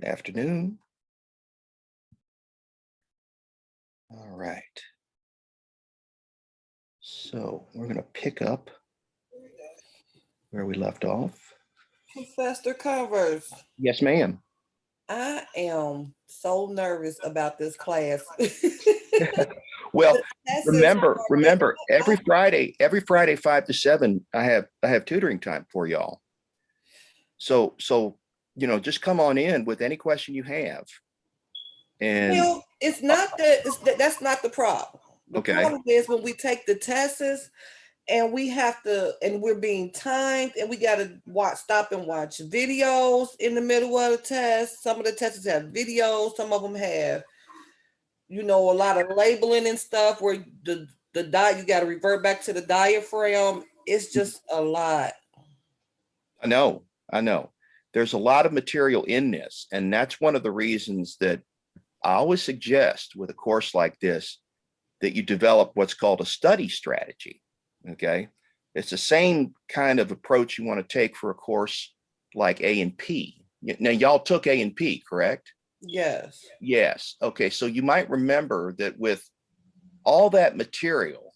Afternoon. All right. So we're going to pick up where we left off. Professor Covers, Yes, ma'am. I am so nervous about this class. Well, The classes are remember, every Friday, 5 to 7, I have tutoring time for y'all. So just come on in with any question you have. And well, it's not that that's not the problem. The okay, problem is when we take the tests and we have to, and we're being timed, and we got to stop and watch videos in the middle of the test. Some of the tests have videos, some of them have, a lot of labeling and stuff where the diet, you got to revert back to the diaphragm. It's just a lot. I know. There's a lot of material in this, and that's one of the reasons that I always suggest with a course like this that you develop what's called a study strategy. Okay. It's the same kind of approach you want to take for a course like A&P. Now, y'all took A&P, correct? Yes. Yes. Okay. So you might remember that with all that material,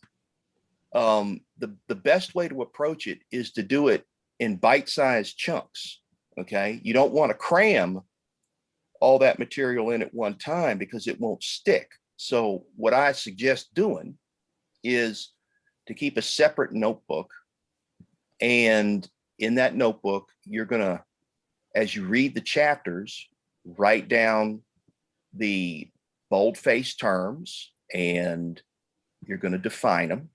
the best way to approach it is to do it in bite-sized chunks. Okay. You don't want to cram all that material in at one time because it won't stick. So what I suggest doing is to keep a separate notebook. And in that notebook, you're going to, as you read the chapters, write down the bold-faced terms and you're going to define them.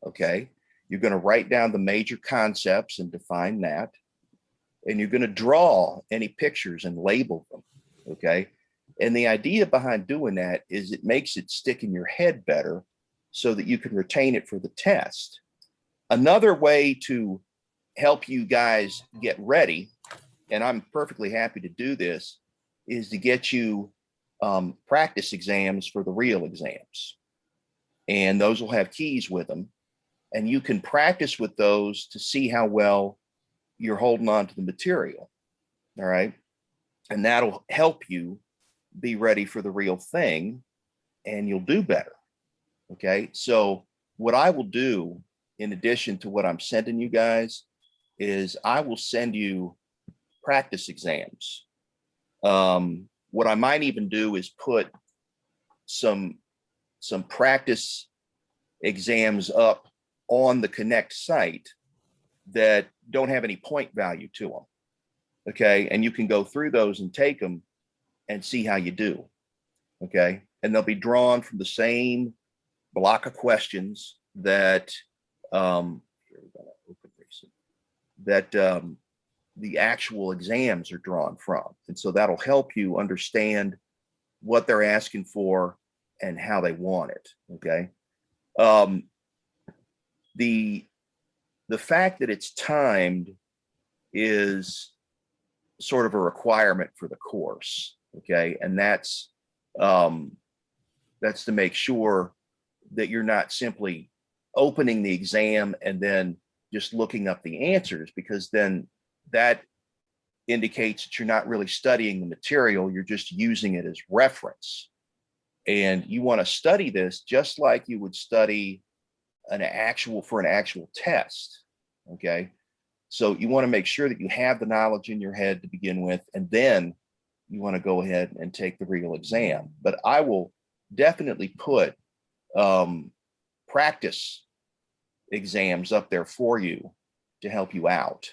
Okay. You're going to write down the major concepts and define that. And you're going to draw any pictures and label them. Okay. And the idea behind doing that is it makes it stick in your head better so that you can retain it for the test. Another way to help you guys get ready, and I'm perfectly happy to do this, is to get you practice exams for the real exams. And those will have keys with them. And you can practice with those to see how well you're holding on to the material. All right. And that'll help you be ready for the real thing and you'll do better. Okay. So, what I will do, in addition to what I'm sending you guys, is I will send you practice exams. What I might even do is put some practice exams up on the Connect site that don't have any point value to them. Okay. And you can go through those and take them and see how you do. Okay. And they'll be drawn from the same block of questions that the actual exams are drawn from. And so that'll help you understand what they're asking for and how they want it. Okay. The fact that it's timed is sort of a requirement for the course. Okay. And that's to make sure that you're not simply opening the exam and then just looking up the answers, because then that indicates that you're not really studying the material. You're just using it as reference. And you want to study this just like you would study an actual test. Okay. So you want to make sure that you have the knowledge in your head to begin with, and then you want to go ahead and take the real exam. But I will definitely put practice exams up there for you to help you out.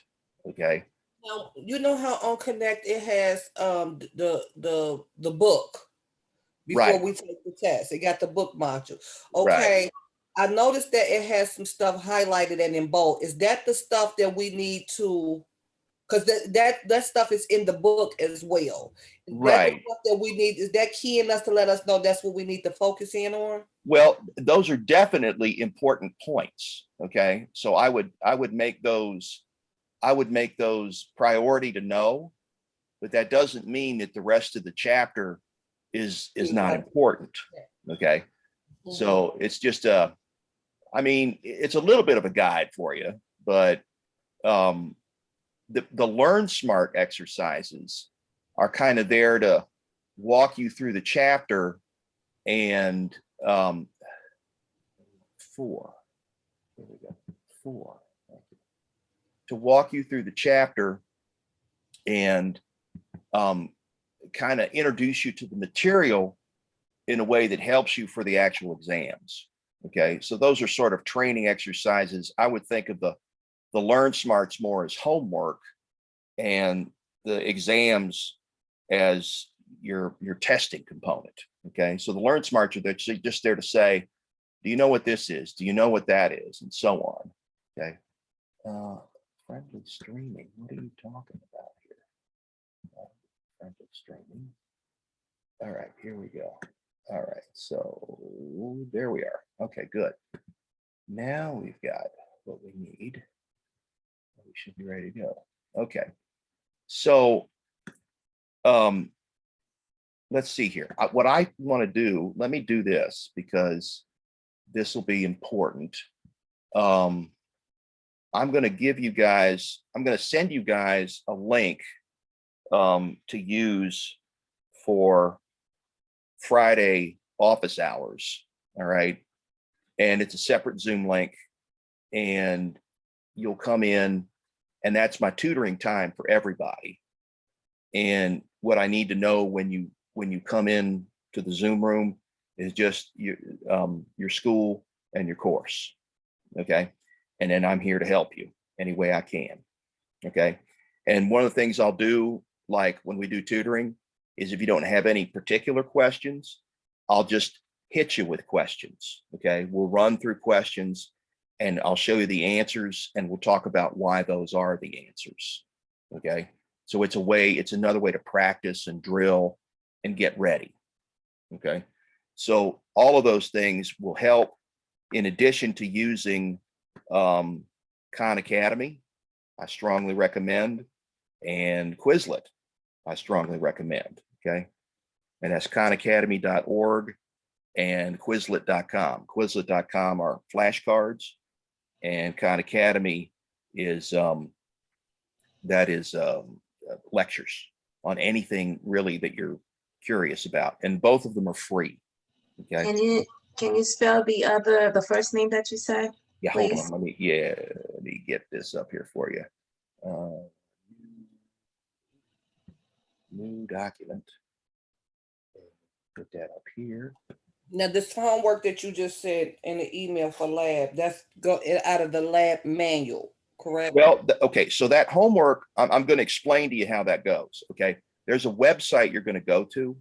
Okay. Now, you know how on Connect it has the book before Right. we take the test. It got the book module. Right. Okay. I noticed that it has some stuff highlighted and in bold. Is that the stuff that we need to, because that stuff is in the book as well. Is that the Right. stuff that we need? Is that keying us to let us know that's what we need to focus in on? Well, those are definitely important points. Okay. So I would make those priority to know, but that doesn't mean that the rest of the chapter is not important. Okay. So it's just it's a little bit of a guide for you, but the Learn Smart exercises are kind of there to walk you through the chapter and 4. There we go. 4. To walk you through the chapter and kind of introduce you to the material in a way that helps you for the actual exams. Okay, so those are sort of training exercises. I would think of the Learn Smarts more as homework and the exams as your testing component. Okay, so the Learn Smarts are just there to say, do you know what this is? Do you know what that is? And so on. Okay. Friendly streaming. What are you talking about here? Friendly streaming. All right, here we go. All right, so there we are. Okay, good. Now we've got what we need. We should be ready to go. Okay. So let's see here. What I want to do, let me do this because this will be important. I'm going to give you guys, I'm going to send you guys a link to use for Friday office hours. All right. And it's a separate Zoom link, and you'll come in, and that's my tutoring time for everybody. And what I need to know when you come in to the Zoom room is just your school and your course. Okay. And then I'm here to help you any way I can. Okay. And one of the things I'll do, like when we do tutoring, is if you don't have any particular questions, I'll just hit you with questions. Okay. We'll run through questions and I'll show you the answers, and we'll talk about why those are the answers. Okay. So it's another way to practice and drill and get ready. Okay. So all of those things will help, in addition to using Khan Academy, I strongly recommend, and Quizlet, I strongly recommend. Okay. And that's khanacademy.org and Quizlet.com. Quizlet.com are flashcards, and Khan Academy is lectures on anything really that you're curious about, and both of them are free. Okay. Can you spell the first name that you said? Yeah, please? hold on. Let me get this up here for you. New document. Put that up here. Now, this homework that you just said in the email for lab, that's go out of the lab manual, correct? Well, okay. So that homework, I'm going to explain to you how that goes. Okay. There's a website you're going to go to,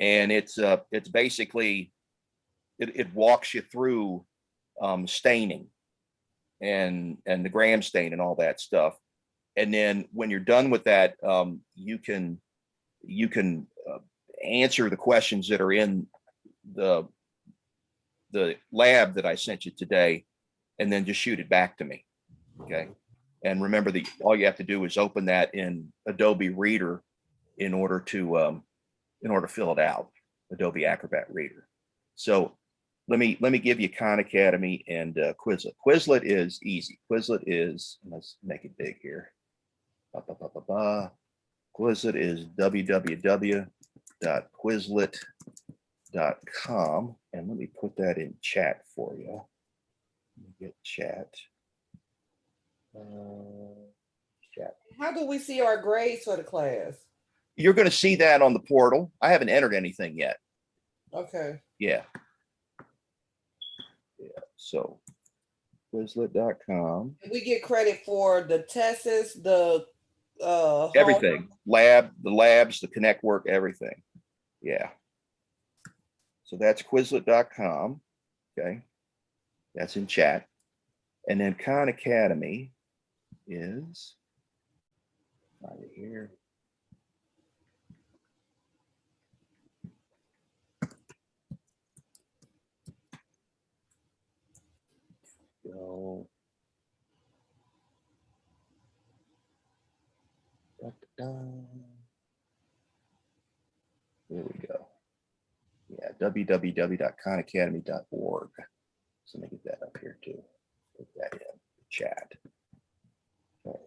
and it's basically, it walks you through staining and the gram stain and all that stuff. And then when you're done with that, you can answer the questions that are in the lab that I sent you today, and then just shoot it back to me. Okay. And remember that all you have to do is open that in Adobe Reader in order to fill it out, Adobe Acrobat Reader. So let me give you Khan Academy and Quizlet. Quizlet is easy. Quizlet is, let's make it big here. Quizlet is www.quizlet.com, and let me put that in chat for you. Let me get chat. Chat. How do we see our grades for the class? You're going to see that on the portal. I haven't entered anything yet. Okay. Yeah. So Quizlet.com. We get credit for the tests, the Everything. The labs, the connect work, everything. Yeah. So that's Quizlet.com. Okay. That's in chat. And then Khan Academy is right here. Go. There we go. Yeah, www.khanacademy.org. So let me get that up here too. Put that in the chat. Okay.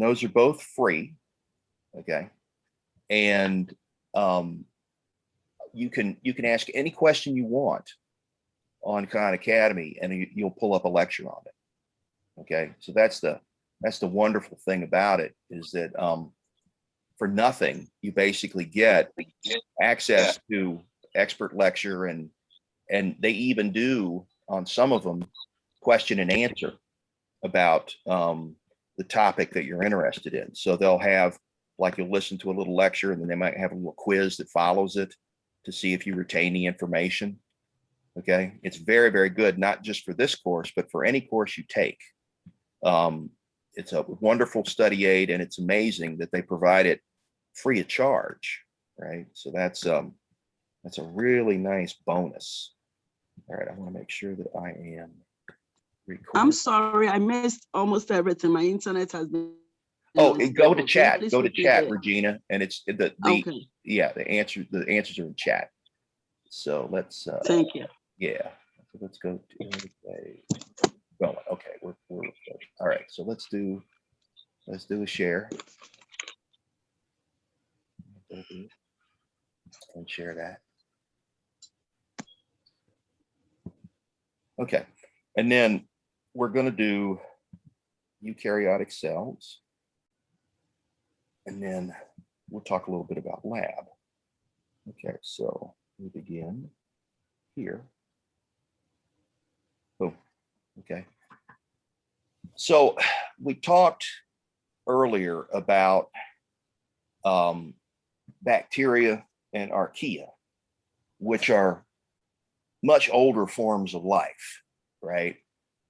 those are both free. Okay. And you can ask any question you want on Khan Academy, and you'll pull up a lecture on it. Okay. So that's the wonderful thing about it, is that for nothing, you basically get access to expert lecture, and they even do, on some of them, question and answer about the topic that you're interested in. So they'll have, like, you'll listen to a little lecture, and then they might have a little quiz that follows it to see if you retain the information. Okay. It's very, very good, not just for this course, but for any course you take. It's a wonderful study aid, and it's amazing that they provide it free of charge. Right. So that's a really nice bonus. All right. I want to make sure that I am recording. I'm sorry, I missed almost everything. My internet has been. Oh, go to Can you chat. please Go to repeat chat, it? Regina, and it's Okay, yeah, the answers are in chat. So let's thank you. yeah. So let's go to going. Okay, we're all right. So let's do a share and share that. Okay, and then we're going to do eukaryotic cells, and then we'll talk a little bit about lab. Okay, so we begin here. Boom. Okay. So we talked earlier about bacteria and archaea, which are much older forms of life, right?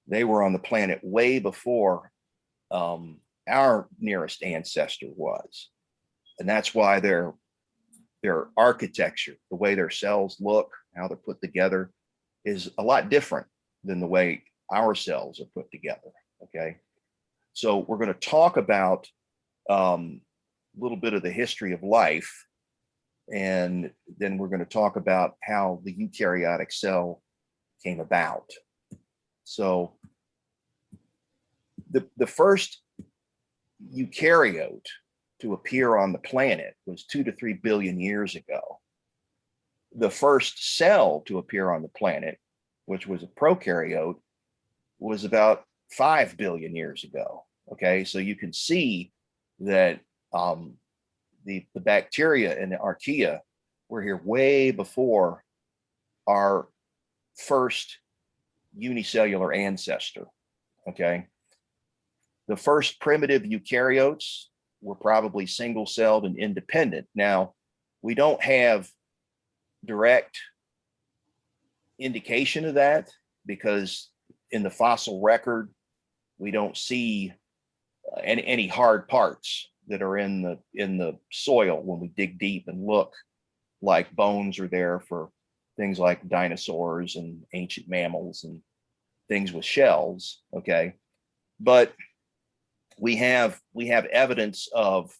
They were on the planet way before our nearest ancestor was. And that's why their architecture, the way their cells look, how they're put together, is a lot different than the way our cells are put together. Okay. So we're going to talk about a little bit of the history of life, and then we're going to talk about how the eukaryotic cell came about. So the first eukaryote to appear on the planet was 2 to 3 billion years ago. The first cell to appear on the planet, which was a prokaryote, was about 5 billion years ago. Okay, so you can see that the bacteria and the archaea were here way before our first unicellular ancestor. Okay, the first primitive eukaryotes were probably single-celled and independent. Now, we don't have direct indication of that, because in the fossil record, we don't see any hard parts that are in the soil when we dig deep and look, like bones are there for things like dinosaurs and ancient mammals and things with shells. Okay, but we have evidence of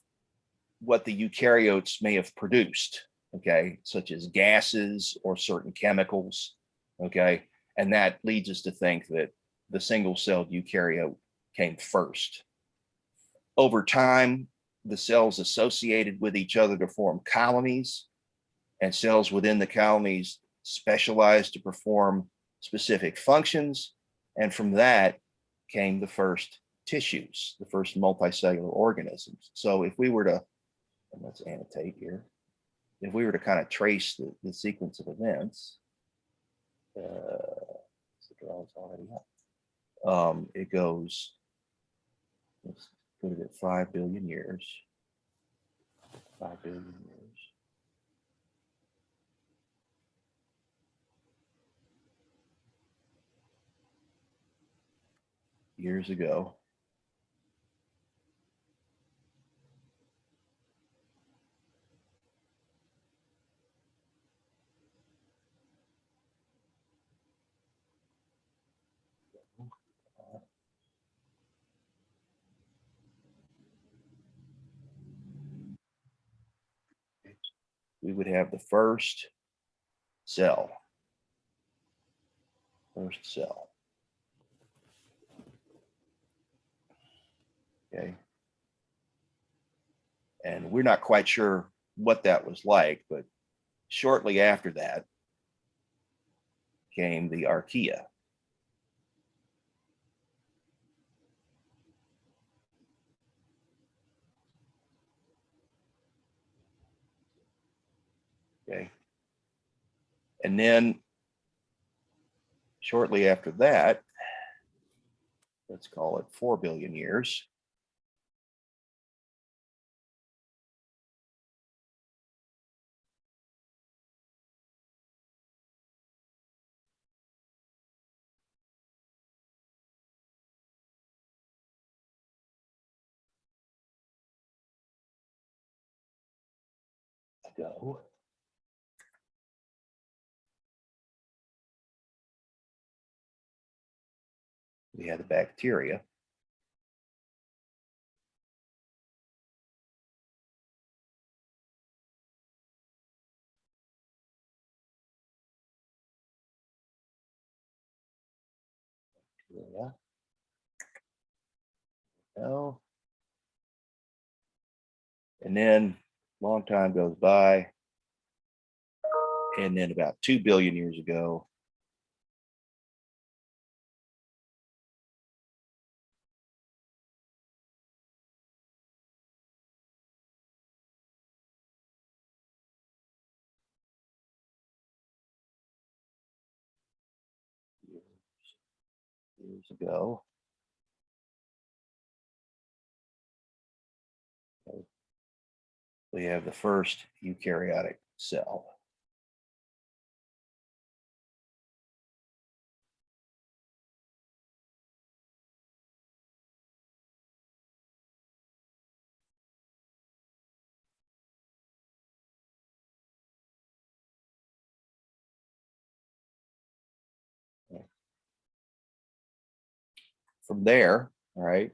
what the eukaryotes may have produced, okay, such as gases or certain chemicals. Okay, and that leads us to think that the single-celled eukaryote came first. Over time, the cells associated with each other to form colonies, and cells within the colonies specialized to perform specific functions. And from that came the first tissues, the first multicellular organisms. So if we were to, and let's annotate here, if we were to kind of trace the sequence of events, the drawing's already up. It goes, let's put it at 5 billion years. 5 billion years. Years ago. We would have the first cell. First cell. Okay. And we're not quite sure what that was like, but shortly after that came the archaea. Okay. And then shortly after that, let's call it 4 billion years, ago, we had the bacteria. Yeah. No. And then long time goes by. And then about 2 billion years ago, years ago, we have the first eukaryotic cell. From there, all right,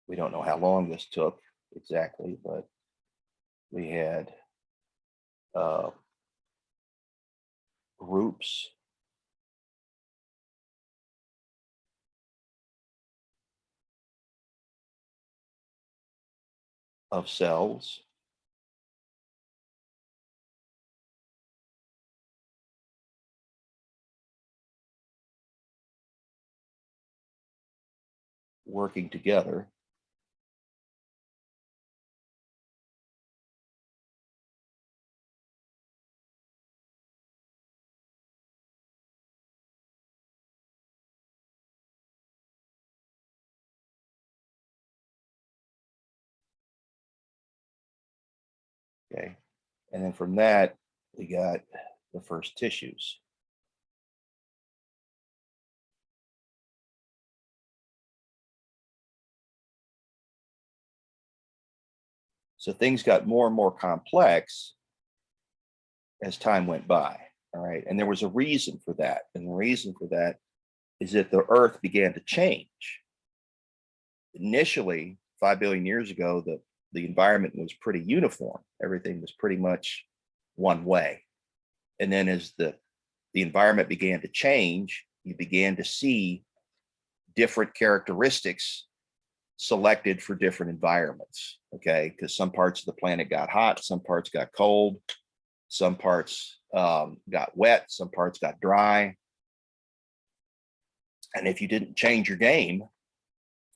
we don't know how long this took exactly, but we had groups of cells working together okay. And then from that, we got the first tissues. So things got more and more complex as time went by. All right. And there was a reason for that. And the reason for that is that the earth began to change. Initially, 5 billion years ago, the environment was pretty uniform. Everything was pretty much one way. And then as the environment began to change, you began to see different characteristics selected for different environments. Okay. Because some parts of the planet got hot, some parts got cold, some parts got wet, some parts got dry. And if you didn't change your game,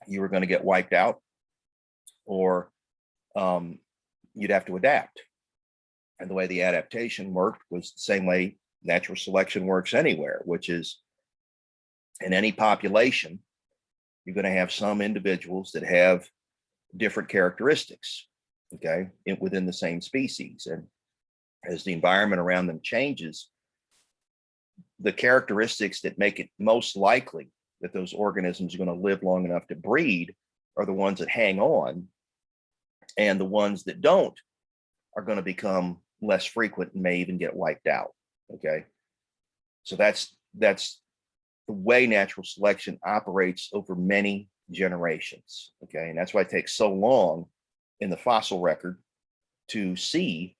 you were going to get wiped out, or you'd have to adapt. And the way the adaptation worked was the same way natural selection works anywhere, which is in any population, you're going to have some individuals that have different characteristics, okay, within the same species. And as the environment around them changes, the characteristics that make it most likely that those organisms are going to live long enough to breed are the ones that hang on, and the ones that don't are going to become less frequent and may even get wiped out. Okay. So that's the way natural selection operates over many generations. Okay. And that's why it takes so long in the fossil record to see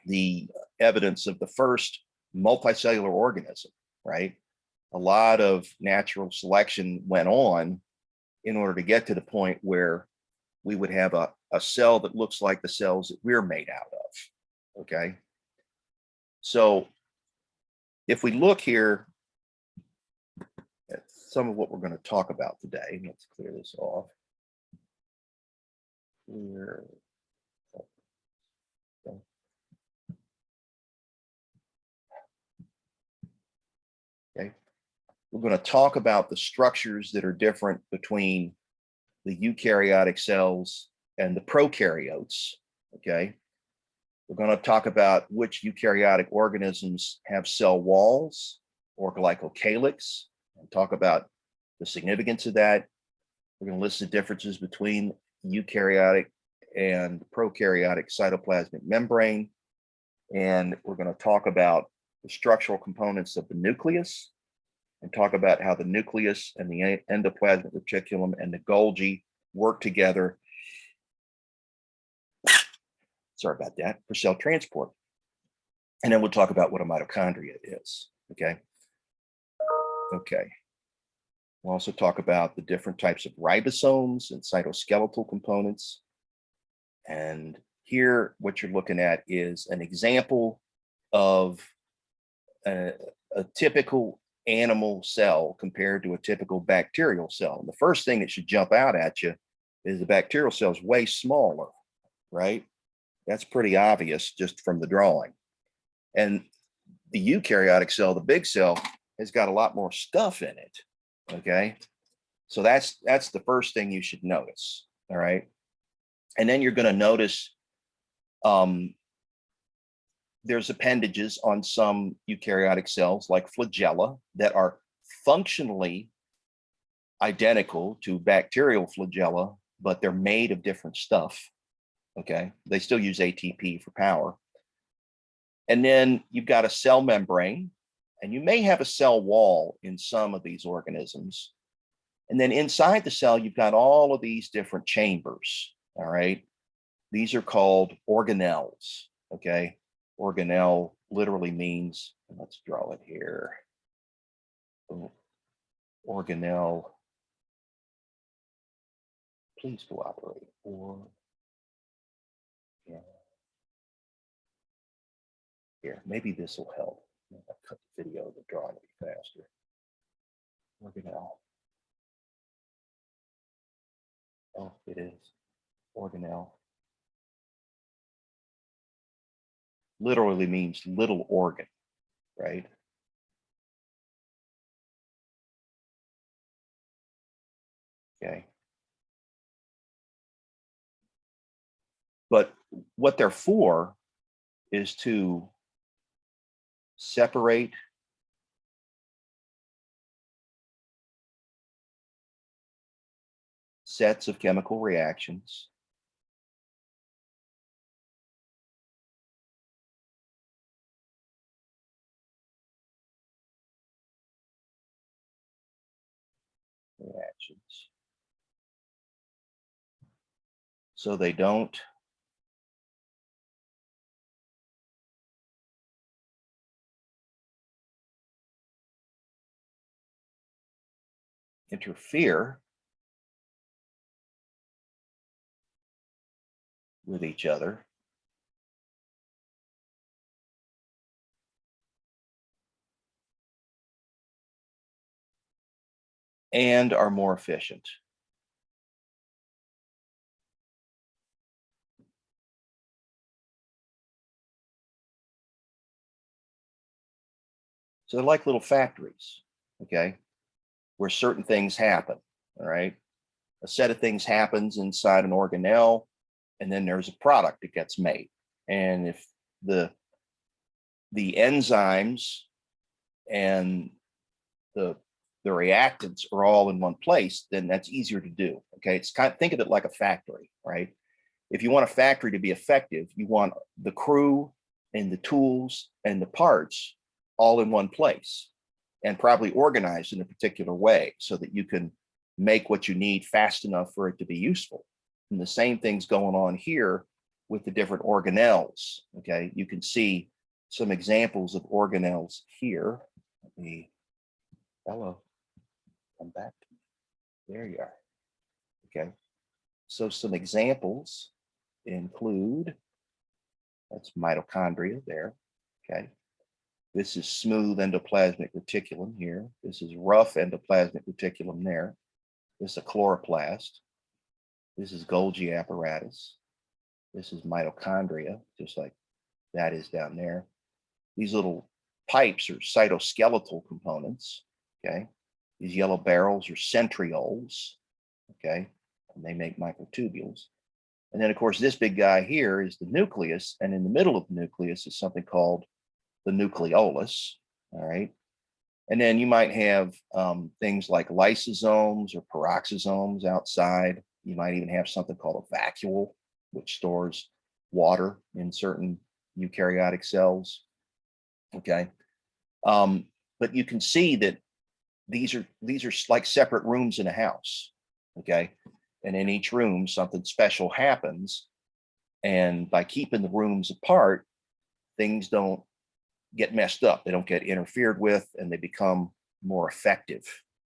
the evidence of the first multicellular organism, right? A lot of natural selection went on in order to get to the point where we would have a cell that looks like the cells that we're made out of. Okay. So if we look here at some of what we're going to talk about today, let's clear this off. Clear. Okay. We're going to talk about the structures that are different between the eukaryotic cells and the prokaryotes. Okay. We're going to talk about which eukaryotic organisms have cell walls or glycocalyx, and talk about the significance of that. We're going to list the differences between eukaryotic and prokaryotic cytoplasmic membrane. And we're going to talk about the structural components of the nucleus and talk about how the nucleus and the endoplasmic reticulum and the Golgi work together. Sorry about that, for cell transport. And then we'll talk about what a mitochondria is, okay? Okay. We'll also talk about the different types of ribosomes and cytoskeletal components. And here, what you're looking at is an example of a typical animal cell compared to a typical bacterial cell. And the first thing that should jump out at you is the bacterial cell is way smaller, right? That's pretty obvious just from the drawing. And the eukaryotic cell, the big cell, has got a lot more stuff in it. Okay. So that's the first thing you should notice. All right. And then you're going to notice there's appendages on some eukaryotic cells like flagella that are functionally identical to bacterial flagella, but they're made of different stuff. Okay, they still use ATP for power. And then you've got a cell membrane, and you may have a cell wall in some of these organisms. And then inside the cell, you've got all of these different chambers. All right, these are called organelles. Okay, organelle literally means, let's draw it here. Organelle, please cooperate. Here, maybe this will help. I'll cut the video, the drawing will be faster. Organelle. Oh, it is. Organelle. Literally means little organ, right? Okay. But what they're for is to separate sets of chemical reactions so they don't interfere with each other and are more efficient. So they're like little factories, okay, where certain things happen, all right? A set of things happens inside an organelle, and then there's a product that gets made. And if the enzymes and the reactants are all in one place, then that's easier to do, okay? It's kind of, think of it like a factory, right? If you want a factory to be effective, you want the crew and the tools and the parts all in one place and probably organized in a particular way so that you can make what you need fast enough for it to be useful. And the same thing's going on here with the different organelles. Okay, you can see some examples of organelles here. Let me, hello, come back. There you are. Okay, So some examples include, that's mitochondria there, okay? This is smooth endoplasmic reticulum here. This is rough endoplasmic reticulum there. This is a chloroplast. This is Golgi apparatus. This is mitochondria, just like that is down there. These little pipes are cytoskeletal components, okay? These yellow barrels are centrioles, okay? And they make microtubules. And then, of course, this big guy here is the nucleus, and in the middle of the nucleus is something called the nucleolus, all right? And then you might have things like lysosomes or peroxisomes outside. You might even have something called a vacuole, which stores water in certain eukaryotic cells, okay? But you can see that these are like separate rooms in a house, okay? And in each room, something special happens. And by keeping the rooms apart, things don't get messed up. They don't get interfered with, and they become more effective,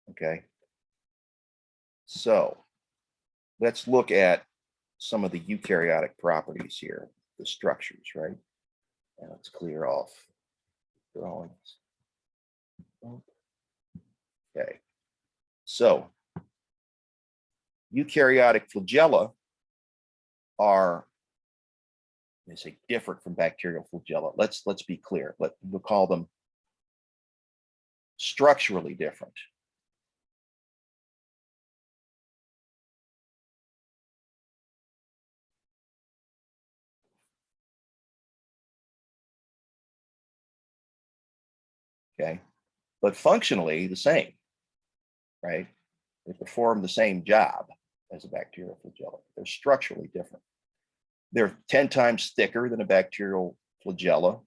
okay? So let's look at some of the eukaryotic properties here, the structures, right? And let's clear off drawings. Okay, so eukaryotic flagella are, they say, different from bacterial flagella. Let's be clear. We'll call them structurally different. Okay, but functionally the same, right? They perform the same job as a bacterial flagella. They're structurally different. They're 10 times thicker than a bacterial flagella.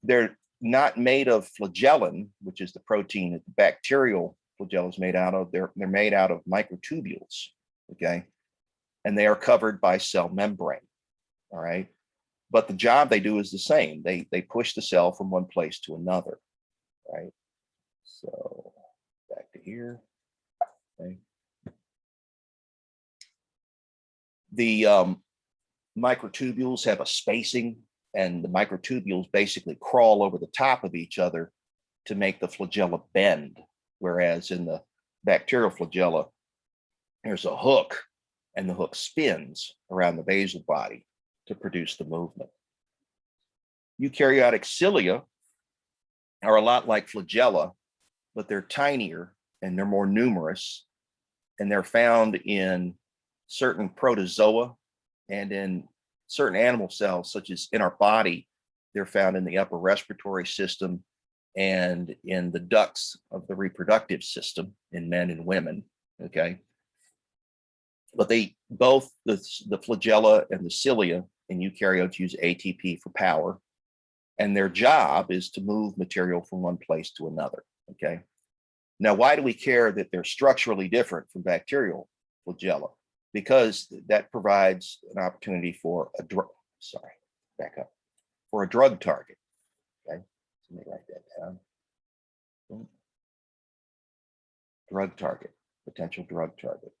They're not made of flagellin, which is the protein that the bacterial flagella is made out of. They're made out of microtubules, okay? And they are covered by cell membrane, all right? But the job they do is the same. They push the cell from one place to another, right? So back to here, okay? The microtubules have a spacing, and the microtubules basically crawl over the top of each other to make the flagella bend. Whereas in the bacterial flagella, there's a hook, and the hook spins around the basal body to produce the movement. Eukaryotic cilia are a lot like flagella, but they're tinier and they're more numerous, and they're found in certain protozoa and in certain animal cells, such as in our body. They're found in the upper respiratory system and in the ducts of the reproductive system in men and women, okay? But they both, the flagella and the cilia in eukaryotes, use ATP for power, and their job is to move material from one place to another, okay? Now, why do we care that they're structurally different from bacterial flagella? Because that provides an opportunity for a drug, for a drug target, okay? So let me write that down. Drug target, potential drug target.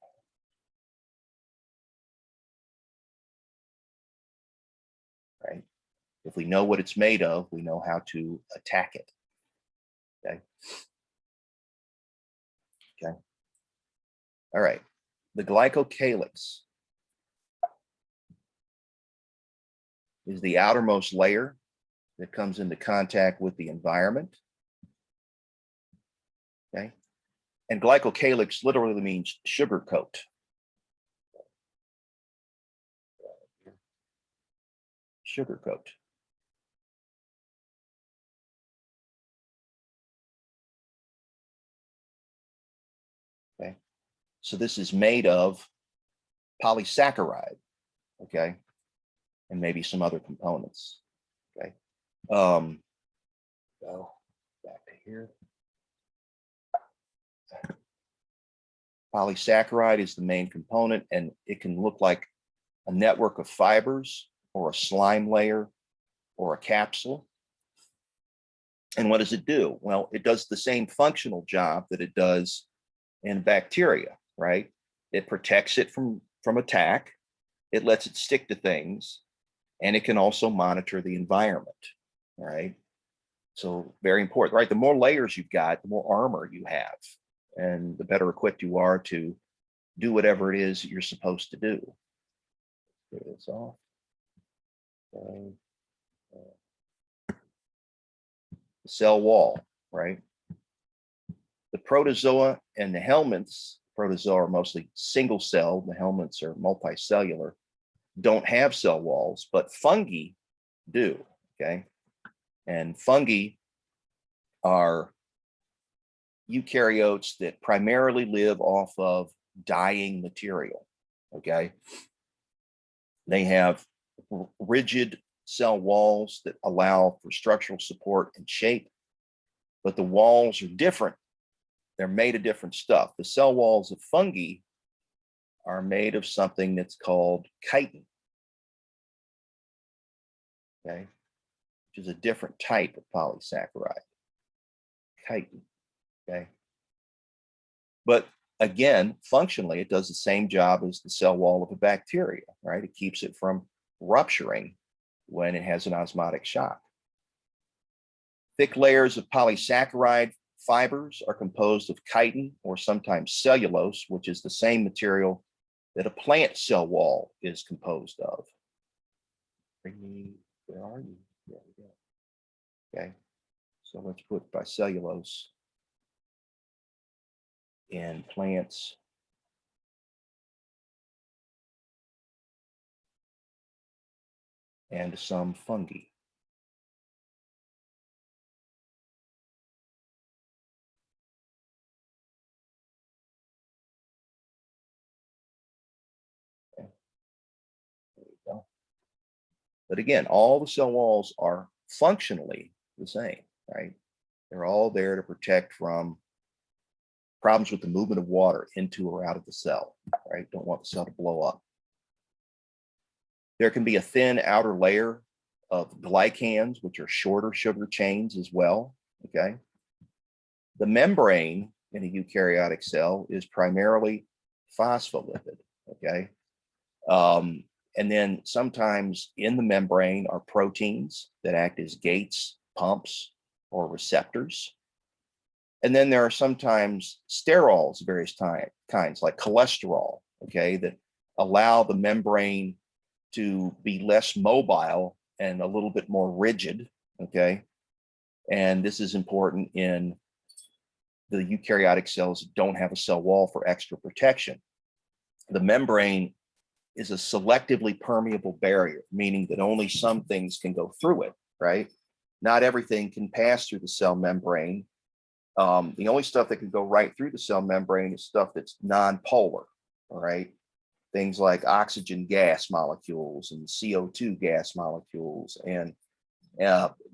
Right? If we know what it's made of, we know how to attack it. Okay. Okay. All right. The glycocalyx is the outermost layer that comes into contact with the environment. Okay. And glycocalyx literally means sugar coat. Sugar coat. Okay. So this is made of polysaccharide, okay, and maybe some other components, okay. Go back to here. Polysaccharide is the main component, and it can look like a network of fibers or a slime layer or a capsule. And what does it do? Well, it does the same functional job that it does in bacteria, right? It protects it from from attack. It lets it stick to things, and it can also monitor the environment. All right. So very important, right? The more layers you've got, the more armor you have, and the better equipped you are to do whatever it is that you're supposed to do. Get this off. Okay. The cell wall, right? The protozoa and the helminths, protozoa are mostly single cell, the helminths are multicellular, don't have cell walls, but fungi do, okay? And fungi are eukaryotes that primarily live off of dying material, okay? They have rigid cell walls that allow for structural support and shape, but the walls are different. They're made of different stuff. The cell walls of fungi are made of something that's called chitin, okay, which is a different type of polysaccharide, chitin, okay? But again, functionally, it does the same job as the cell wall of a bacteria, right? It keeps it from rupturing when it has an osmotic shock. Thick layers of polysaccharide fibers are composed of chitin or sometimes cellulose, which is the same material that a plant cell wall is composed of. Where are you? There we go. Okay, so let's put by cellulose in plants. And some fungi. Okay. There we go. But again, all the cell walls are functionally the same, right? They're all there to protect from problems with the movement of water into or out of the cell, right? Don't want the cell to blow up. There can be a thin outer layer of glycans, which are shorter sugar chains as well, okay? The membrane in a eukaryotic cell is primarily phospholipid, okay? And then sometimes in the membrane are proteins that act as gates, pumps, or receptors. And then there are sometimes sterols of various kinds, like cholesterol, okay, that allow the membrane to be less mobile and a little bit more rigid, okay? And this is important in the eukaryotic cells that don't have a cell wall for extra protection. The membrane is a selectively permeable barrier, meaning that only some things can go through it, right? Not everything can pass through the cell membrane. The only stuff that can go right through the cell membrane is stuff that's non-polar, all right? Things like oxygen gas molecules and CO2 gas molecules and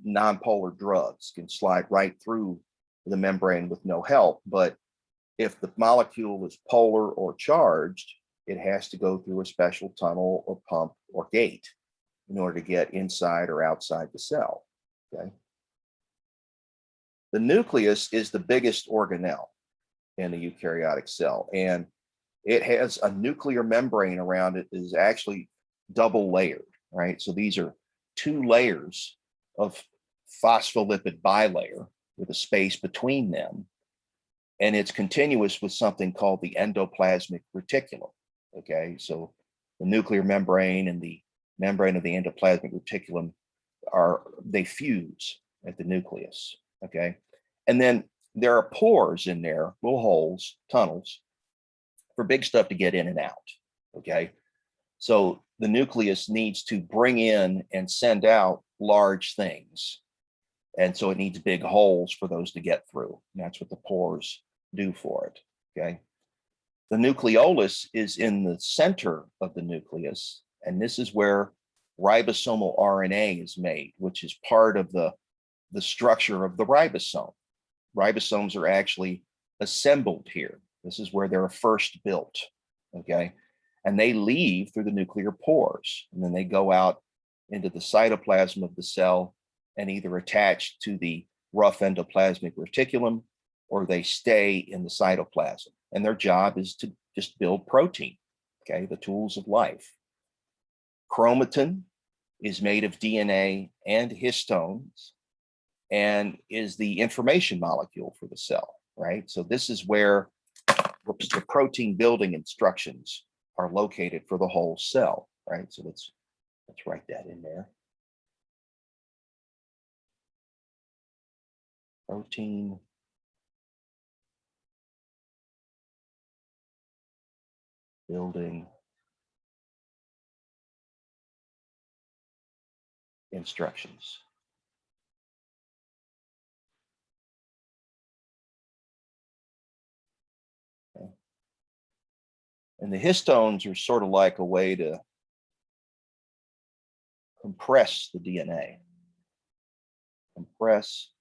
non-polar drugs can slide right through the membrane with no help. But if the molecule is polar or charged, it has to go through a special tunnel or pump or gate in order to get inside or outside the cell, okay? The nucleus is the biggest organelle in a eukaryotic cell, and it has a nuclear membrane around it that is actually double layered, right? So these are two layers of phospholipid bilayer with a space between them, and it's continuous with something called the endoplasmic reticulum, okay? So the nuclear membrane and the membrane of the endoplasmic reticulum they fuse at the nucleus, okay? And then there are pores in there, little holes, tunnels, for big stuff to get in and out, okay? So the nucleus needs to bring in and send out large things. And so it needs big holes for those to get through. And that's what the pores do for it, okay? The nucleolus is in the center of the nucleus, and this is where ribosomal RNA is made, which is part of the structure of the ribosome. Ribosomes are actually assembled here. This is where they're first built, okay? And they leave through the nuclear pores, and then they go out into the cytoplasm of the cell and either attach to the rough endoplasmic reticulum or they stay in the cytoplasm. And their job is to just build protein, okay, the tools of life. Chromatin is made of DNA and histones and is the information molecule for the cell, right? So this is where the protein building instructions are located for the whole cell, right? So let's write that in there. Protein building instructions. Okay. And the histones are sort of like a way to compress the DNA. Compress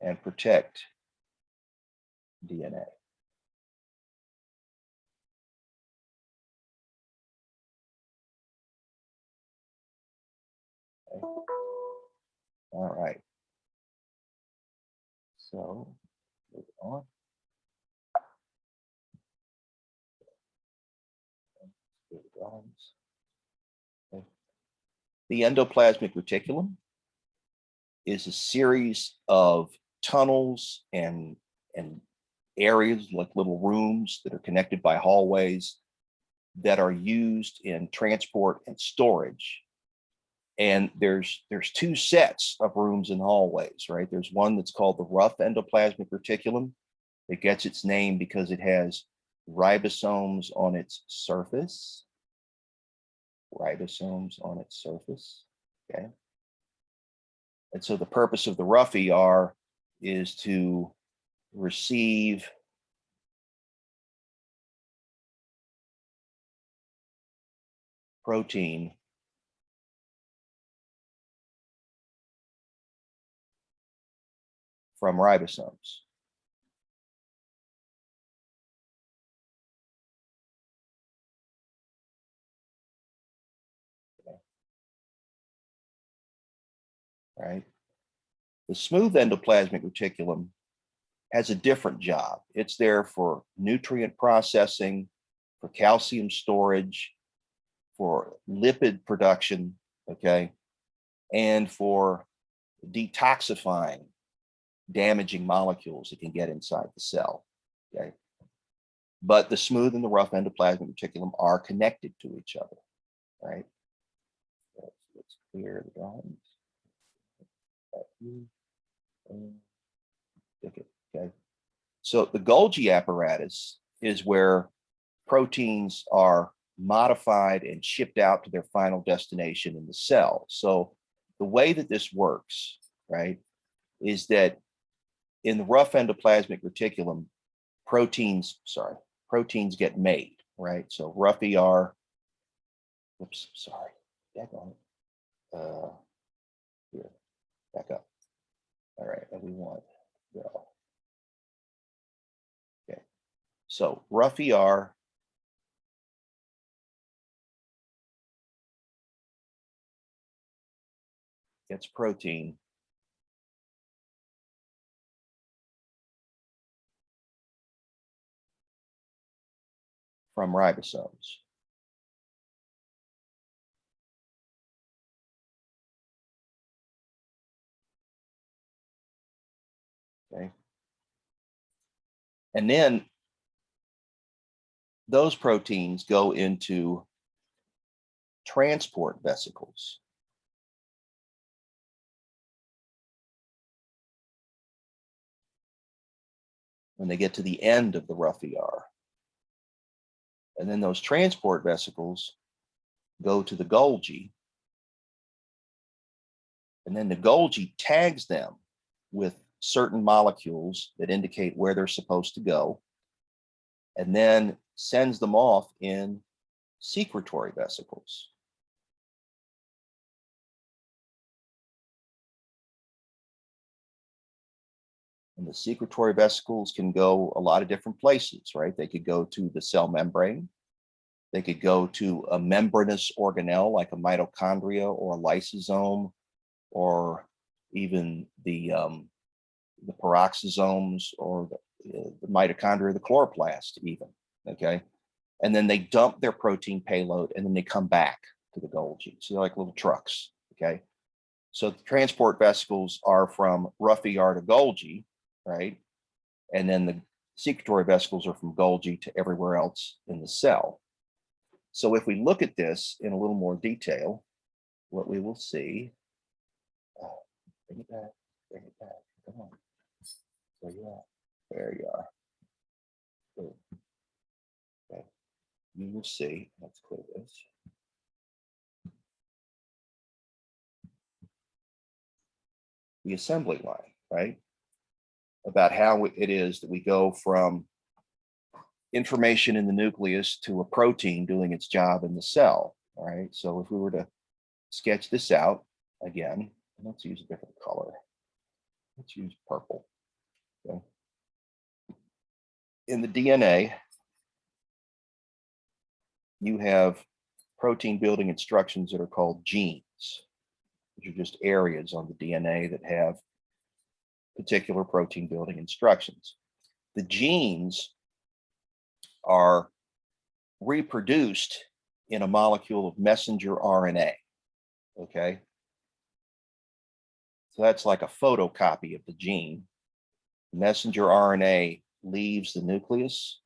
and protect DNA. Okay. All right. So move on. Okay. The endoplasmic reticulum is a series of tunnels and areas like little rooms that are connected by hallways that are used in transport and storage. And there's two sets of rooms and hallways, right? There's one that's called the rough endoplasmic reticulum. It gets its name because it has ribosomes on its surface. Ribosomes on its surface, okay? And so the purpose of the rough ER is to receive protein from ribosomes. Okay. Right. The smooth endoplasmic reticulum has a different job. It's there for nutrient processing, for calcium storage, for lipid production, okay, and for detoxifying damaging molecules that can get inside the cell, okay? But the smooth and the rough endoplasmic reticulum are connected to each other, right? Let's clear the drawings. Okay. So the Golgi apparatus is where proteins are modified and shipped out to their final destination in the cell. So the way that this works, right, is that in the rough endoplasmic reticulum, proteins get made, right? So rough ER, oops, sorry, back on it. Here, back up. All right, and we want, well, okay. So rough ER gets protein from ribosomes. Okay. And then those proteins go into transport vesicles. When they get to the end of the rough ER. And then those transport vesicles go to the Golgi. And then the Golgi tags them with certain molecules that indicate where they're supposed to go, and then sends them off in secretory vesicles. And the secretory vesicles can go a lot of different places, right? They could go to the cell membrane. They could go to a membranous organelle like a mitochondria or a lysosome, or even the peroxisomes or the mitochondria, the chloroplast even, Okay. And then they dump their protein payload and then they come back to the Golgi. So they're like little trucks. Okay. So the transport vesicles are from rough ER to Golgi, right? And then the secretory vesicles are from Golgi to everywhere else in the cell. So if we look at this in a little more detail, what we will see, bring it back, come on. Where you at? There you are. Boom. Okay. You will see, let's clear this. The assembly line, right? About how it is that we go from information in the nucleus to a protein doing its job in the cell, all right? So if we were to sketch this out again, let's use a different color. Let's use purple. Okay. In the DNA, you have protein building instructions that are called genes, which are just areas on the DNA that have particular protein building instructions. The genes are reproduced in a molecule of messenger RNA. Okay. So that's like a photocopy of the gene. Messenger RNA leaves the nucleus.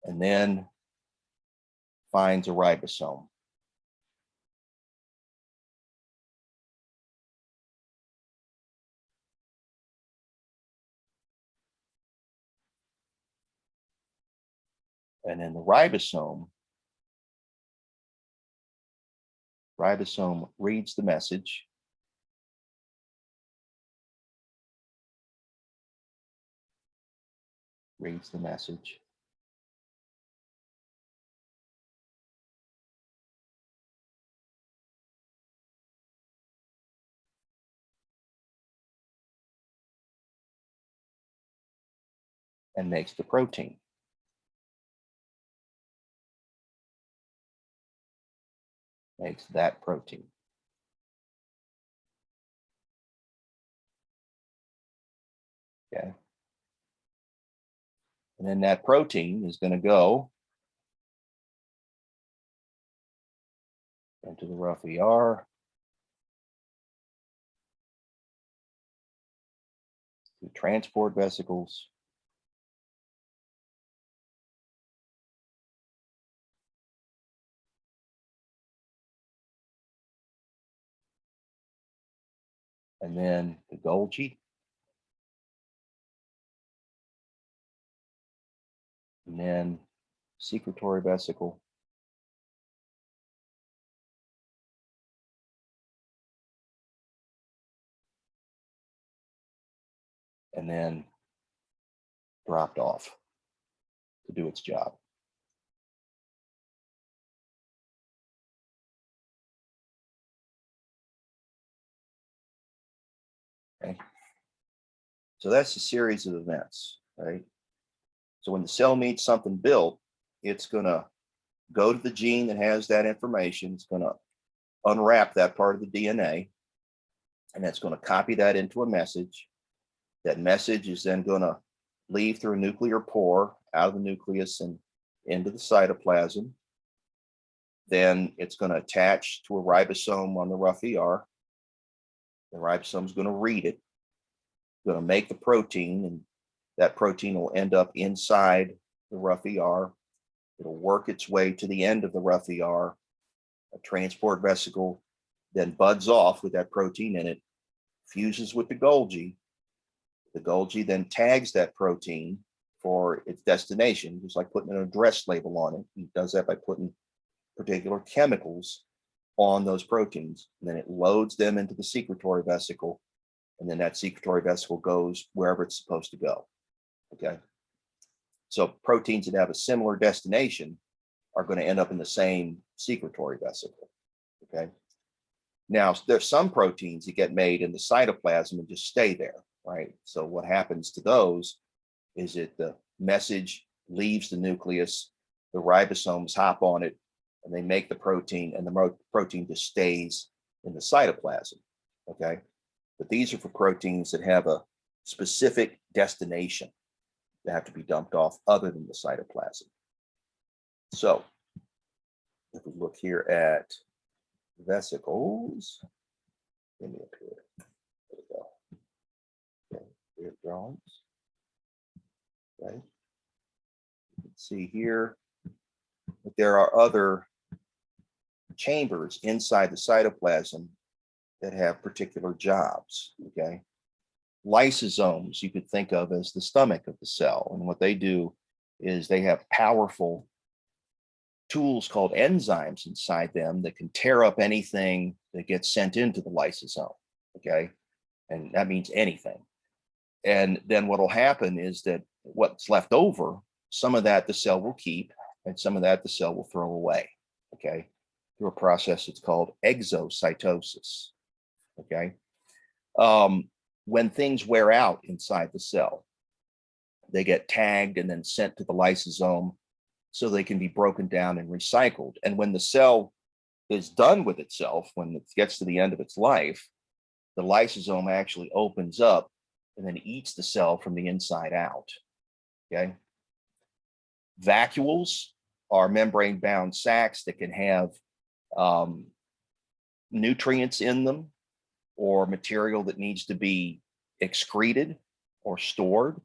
And then finds a ribosome. And then the ribosome reads the message. Reads the message. And makes the protein. Makes that protein. Okay. And then that protein is going to go into the rough ER, to transport vesicles, and then the Golgi, and then secretory vesicle, and then dropped off to do its job. Okay. So that's a series of events, right? So when the cell meets something built, it's going to go to the gene that has that information. It's going to unwrap that part of the DNA, and that's going to copy that into a message. That message is then going to leave through a nuclear pore out of the nucleus and into the cytoplasm. Then it's going to attach to a ribosome on the rough ER. The ribosome is going to read it, going to make the protein, and that protein will end up inside the rough ER. It'll work its way to the end of the rough ER. A transport vesicle then buds off with that protein in it, fuses with the Golgi. The Golgi then tags that protein for its destination, just like putting an address label on it. He does that by putting particular chemicals on those proteins. And then it loads them into the secretory vesicle. And then that secretory vesicle goes wherever it's supposed to go. Okay. So proteins that have a similar destination are going to end up in the same secretory vesicle. Okay. Now, there's some proteins that get made in the cytoplasm and just stay there, right? So what happens to those is that the message leaves the nucleus, the ribosomes hop on it, and they make the protein, and the protein just stays in the cytoplasm. okay? But these are for proteins that have a specific destination that have to be dumped off other than the cytoplasm. So if we look here at vesicles, give me up here. There we go. Okay, here drawings. Okay. You can see here that there are other chambers inside the cytoplasm that have particular jobs. Okay. Lysosomes you could think of as the stomach of the cell. And what they do is they have powerful tools called enzymes inside them that can tear up anything that gets sent into the lysosome. Okay. And that means anything. And then what will happen is that what's left over, some of that the cell will keep, and some of that the cell will throw away. Okay. Through a process that's called exocytosis. Okay. When things wear out inside the cell, they get tagged and then sent to the lysosome so they can be broken down and recycled. And when the cell is done with itself, when it gets to the end of its life, the lysosome actually opens up and then eats the cell from the inside out. Okay. Vacuoles are membrane bound sacs that can have nutrients in them or material that needs to be excreted or stored.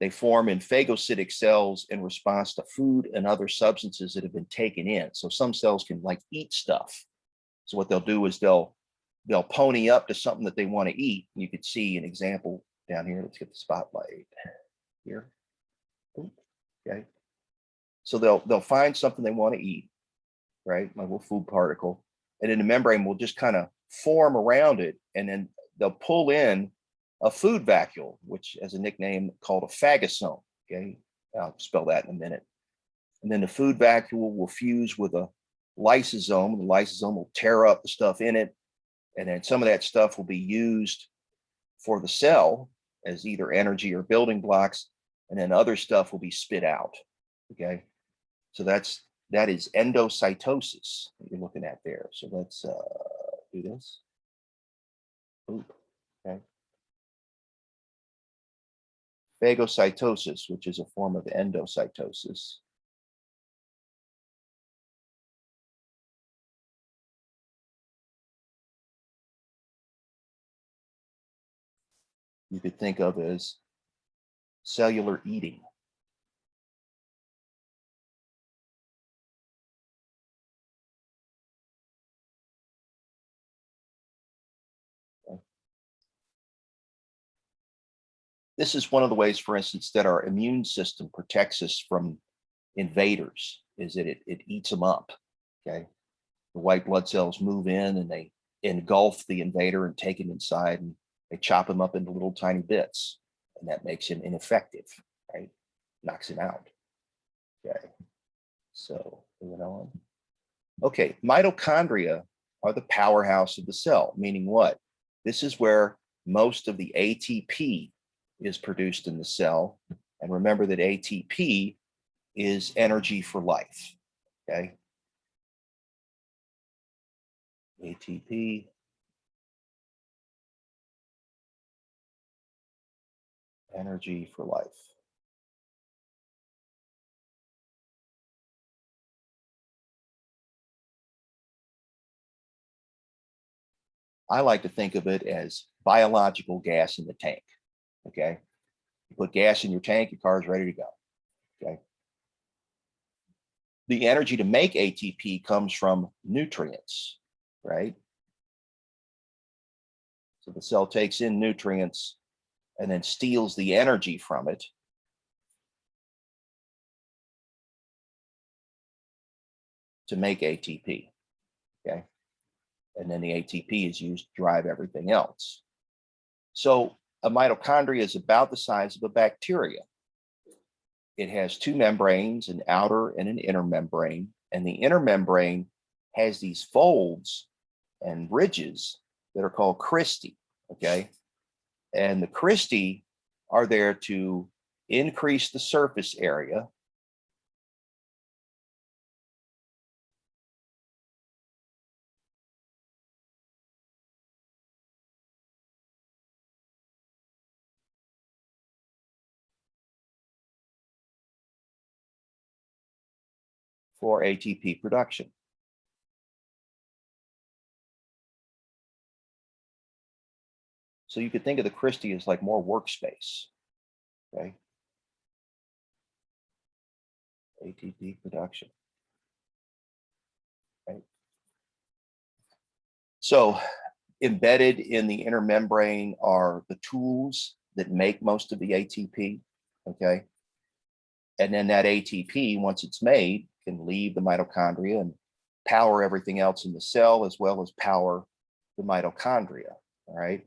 They form in phagocytic cells in response to food and other substances that have been taken in. So some cells can like eat stuff. So what they'll do is they'll pony up to something that they want to eat. You could see an example down here. Let's get the spotlight here. Okay. So they'll find something they want to eat, right? Like a little food particle. And then the membrane will just kind of form around it, and then they'll pull in a food vacuole, which has a nickname called a phagosome. Okay, I'll spell that in a minute. And then the food vacuole will fuse with a lysosome. The lysosome will tear up the stuff in it, and then some of that stuff will be used for the cell as either energy or building blocks, and then other stuff will be spit out. Okay, so that is endocytosis that you're looking at there. So let's do this. Oop, okay. Phagocytosis, which is a form of endocytosis. You could think of as cellular eating. This is one of the ways, for instance, that our immune system protects us from invaders, is that it eats them up. Okay. The white blood cells move in and they engulf the invader and take him inside, and they chop him up into little tiny bits. And that makes him ineffective, right? Knocks him out. Okay. So moving on. Okay, mitochondria are the powerhouse of the cell, meaning what? This is where most of the ATP is produced in the cell. And remember that ATP is energy for life. Okay. ATP. Energy for life. I like to think of it as biological gas in the tank. Okay. You put gas in your tank, your car is ready to go. Okay. The energy to make ATP comes from nutrients, right? So the cell takes in nutrients and then steals the energy from it to make ATP. Okay. And then the ATP is used to drive everything else. So a mitochondria is about the size of a bacteria. It has two membranes, an outer and an inner membrane. And the inner membrane has these folds and ridges that are called cristae. Okay. And the cristae are there to increase the surface area for ATP production. So you could think of the Christie as like more workspace, okay? ATP production. Right. So embedded in the inner membrane are the tools that make most of the ATP, okay? And then that ATP, once it's made, can leave the mitochondria and power everything else in the cell, as well as power the mitochondria, all right?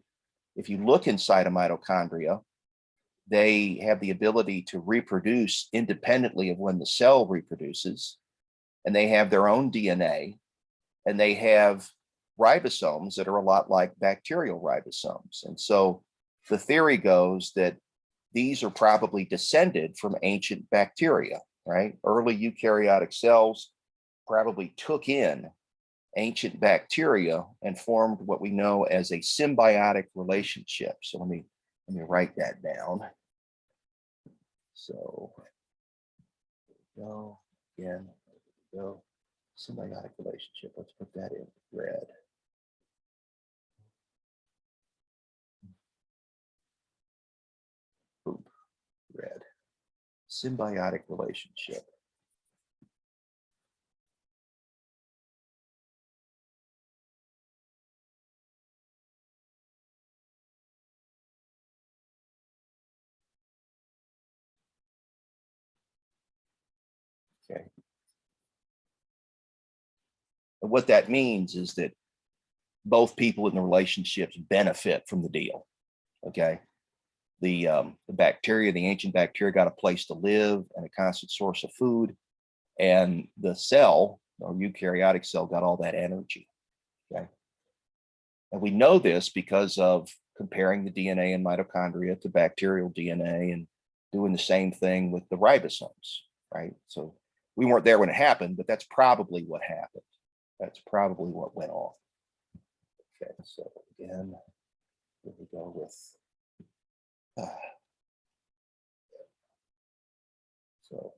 If you look inside a mitochondria, they have the ability to reproduce independently of when the cell reproduces, and they have their own DNA, and they have ribosomes that are a lot like bacterial ribosomes. And so the theory goes that these are probably descended from ancient bacteria, right? Early eukaryotic cells probably took in ancient bacteria and formed what we know as a symbiotic relationship. So let me write that down. So go again, go symbiotic relationship. Let's put that in red. Boom, red. Symbiotic relationship. Okay. And what that means is that both people in the relationships benefit from the deal. Okay. The bacteria, the ancient bacteria, got a place to live and a constant source of food, and the cell or eukaryotic cell got all that energy. Okay. And we know this because of comparing the DNA in mitochondria to bacterial DNA and doing the same thing with the ribosomes, right? So we weren't there when it happened, but that's probably what happened. That's probably what went on. Okay, so again, here we go with so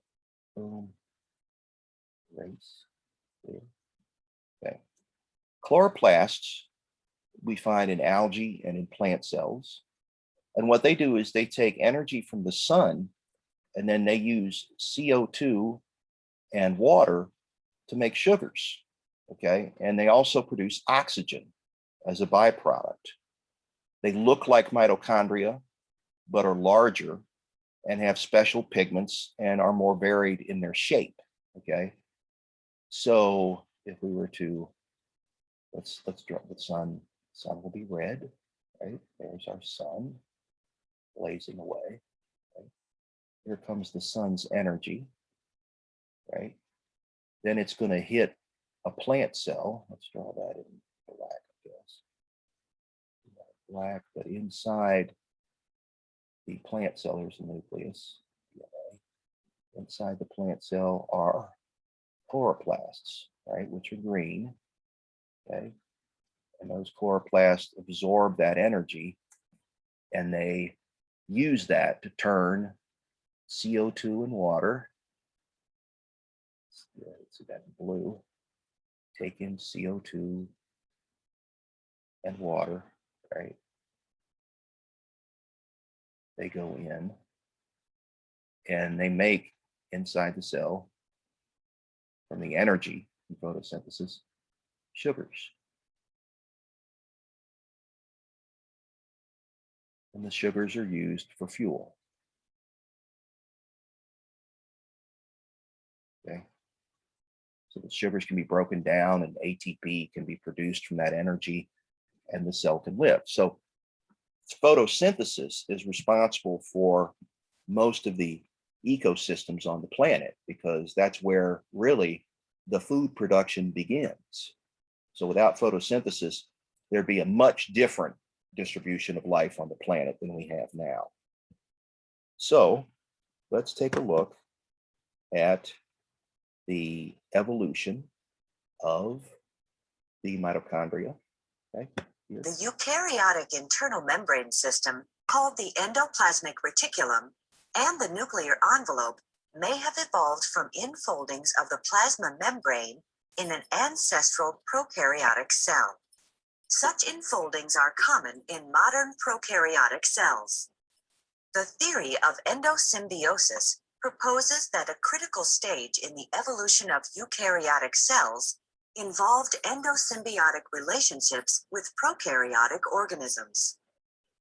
boom, race. Okay. Chloroplasts we find in algae and in plant cells. And what they do is they take energy from the sun and then they use CO2 and water to make sugars. Okay. And they also produce oxygen as a byproduct. They look like mitochondria, but are larger and have special pigments and are more varied in their shape. Okay. So if we were to, let's draw the sun. Sun will be red, right? There's our sun blazing away. Right? Here comes the sun's energy, right? Then it's going to hit a plant cell. Let's draw that in black, I guess. Black, but inside the plant cell, there's a nucleus. Inside the plant cell are chloroplasts, right, which are green, okay? And those chloroplasts absorb that energy and they use that to turn CO2 and water. See that blue, take in CO2 and water, right? They go in and they make inside the cell from the energy in photosynthesis sugars. And the sugars are used for fuel. Okay. So the sugars can be broken down and ATP can be produced from that energy and the cell can live. So photosynthesis is responsible for most of the ecosystems on the planet because that's where really the food production begins. So without photosynthesis, there'd be a much different distribution of life on the planet than we have now. So let's take a look at the evolution of the mitochondria. Okay. Here. The eukaryotic internal membrane system, called the endoplasmic reticulum, and the nuclear envelope may have evolved from infoldings of the plasma membrane in an ancestral prokaryotic cell. Such infoldings are common in modern prokaryotic cells. The theory of endosymbiosis proposes that a critical stage in the evolution of eukaryotic cells involved endosymbiotic relationships with prokaryotic organisms.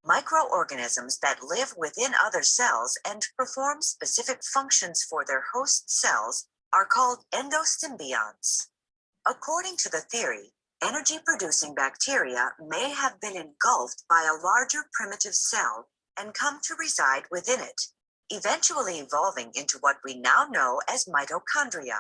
Microorganisms that live within other cells and perform specific functions for their host cells are called endosymbionts. According to the theory, energy-producing bacteria may have been engulfed by a larger primitive cell and come to reside within it, eventually evolving into what we now know as mitochondria.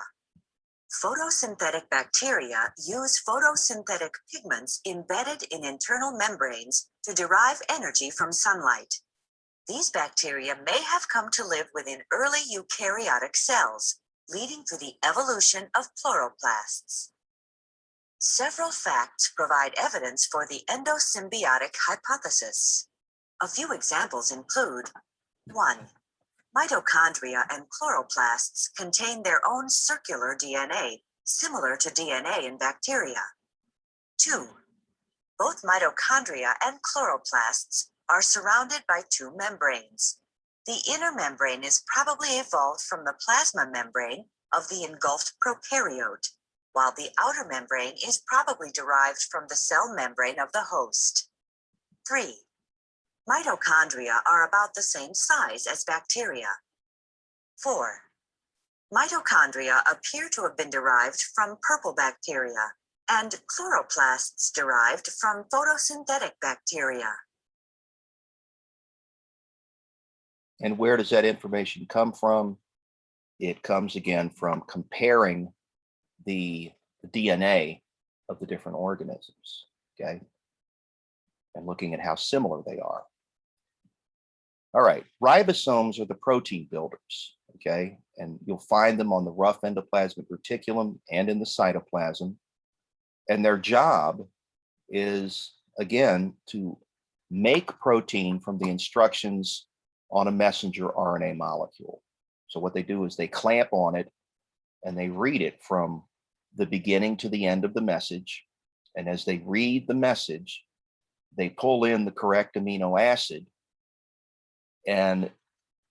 Photosynthetic bacteria use photosynthetic pigments embedded in internal membranes to derive energy from sunlight. These bacteria may have come to live within early eukaryotic cells, leading to the evolution of chloroplasts. Several facts provide evidence for the endosymbiotic hypothesis. A few examples include: 1. Mitochondria and chloroplasts contain their own circular DNA, similar to DNA in bacteria. 2. Both mitochondria and chloroplasts are surrounded by two membranes. The inner membrane is probably evolved from the plasma membrane of the engulfed prokaryote, while the outer membrane is probably derived from the cell membrane of the host. 3. Mitochondria are about the same size as bacteria. 4. Mitochondria appear to have been derived from purple bacteria, and chloroplasts derived from photosynthetic bacteria. And where does that information come from? It comes again from comparing the DNA of the different organisms, okay? And looking at how similar they are. All right, ribosomes are the protein builders, okay? And you'll find them on the rough endoplasmic reticulum and in the cytoplasm. And their job is, again, to make protein from the instructions on a messenger RNA molecule. So what they do is they clamp on it and they read it from the beginning to the end of the message. And as they read the message, they pull in the correct amino acid, and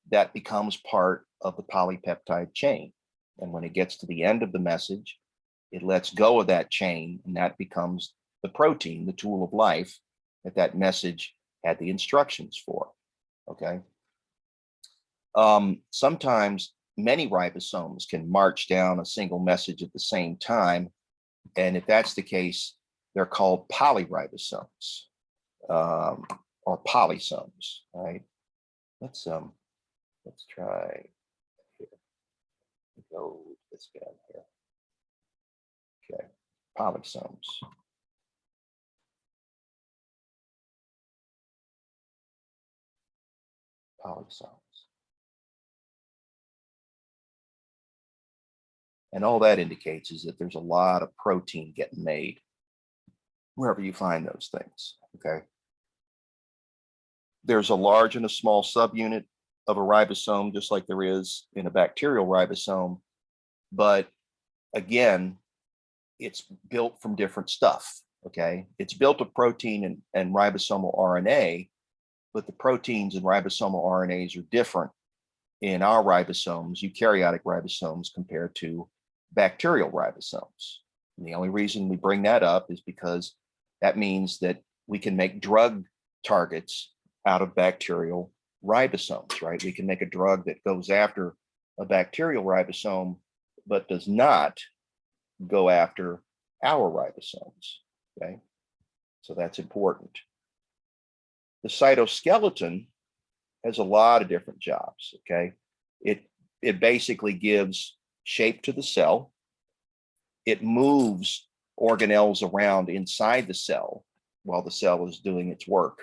that becomes part of the polypeptide chain. And when it gets to the end of the message, it lets go of that chain, and that becomes the protein, the tool of life that that message had the instructions for, okay? Sometimes many ribosomes can march down a single message at the same time. And if that's the case, they're called polyribosomes, or polysomes, right? Let's try here. Go this guy here. Okay, polysomes. Polysomes. And all that indicates is that there's a lot of protein getting made wherever you find those things, okay? There's a large and a small subunit of a ribosome, just like there is in a bacterial ribosome. But again, it's built from different stuff, okay? It's built of protein and ribosomal RNA, but the proteins and ribosomal RNAs are different in our ribosomes, eukaryotic ribosomes, compared to bacterial ribosomes. And the only reason we bring that up is because that means that we can make drug targets out of bacterial ribosomes, right? We can make a drug that goes after a bacterial ribosome, but does not go after our ribosomes, okay? So that's important. The cytoskeleton has a lot of different jobs, okay? It basically gives shape to the cell. It moves organelles around inside the cell while the cell is doing its work.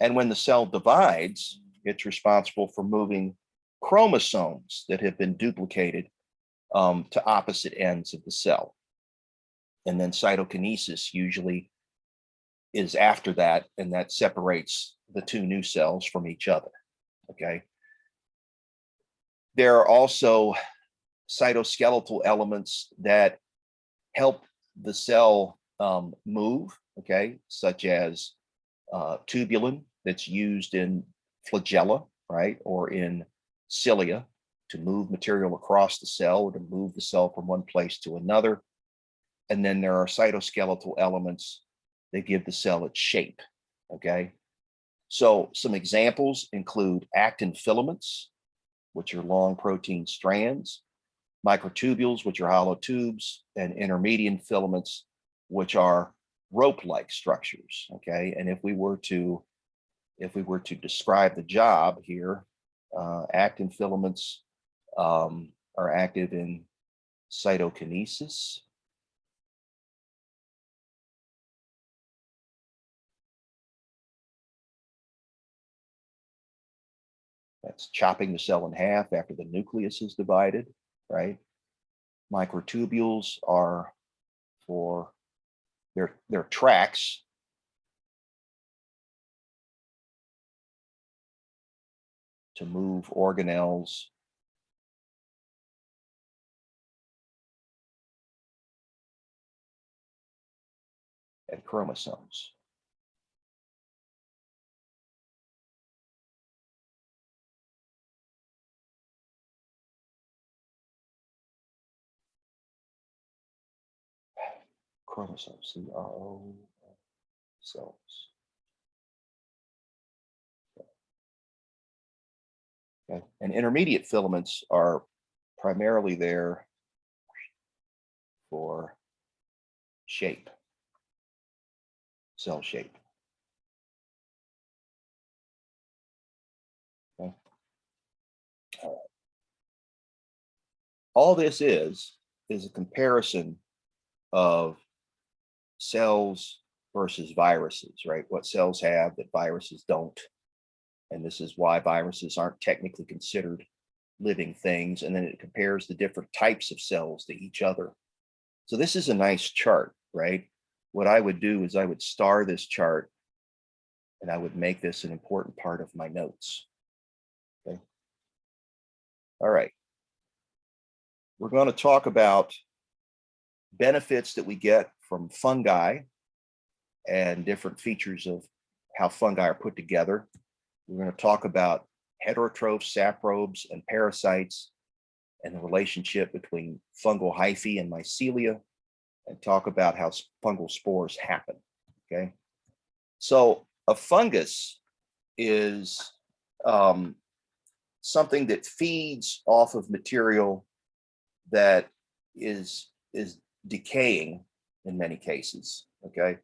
And when the cell divides, it's responsible for moving chromosomes that have been duplicated to opposite ends of the cell. And then cytokinesis usually is after that, and that separates the two new cells from each other, okay? There are also cytoskeletal elements that help the cell move, okay, such as tubulin that's used in flagella, right, or in cilia to move material across the cell or to move the cell from one place to another. And then there are cytoskeletal elements that give the cell its shape, okay? So some examples include actin filaments, which are long protein strands, microtubules, which are hollow tubes, and intermediate filaments, which are rope-like structures, okay? And if we were to describe the job here, actin filaments are active in cytokinesis. That's chopping the cell in half after the nucleus is divided, right? Microtubules are for their tracks to move organelles and chromosomes. Chromosomes, CRO cells. Okay. And intermediate filaments are primarily there for shape, cell shape. Okay. All this is a comparison of cells versus viruses, right? What cells have that viruses don't. And this is why viruses aren't technically considered living things. And then it compares the different types of cells to each other. So this is a nice chart, right? What I would do is I would star this chart and I would make this an important part of my notes. Okay. All right. We're going to talk about benefits that we get from fungi and different features of how fungi are put together. We're going to talk about heterotrophs, saprobes, and parasites, and the relationship between fungal hyphae and mycelia, and talk about how fungal spores happen, okay? So a fungus is something that feeds off of material that is decaying in many cases, okay?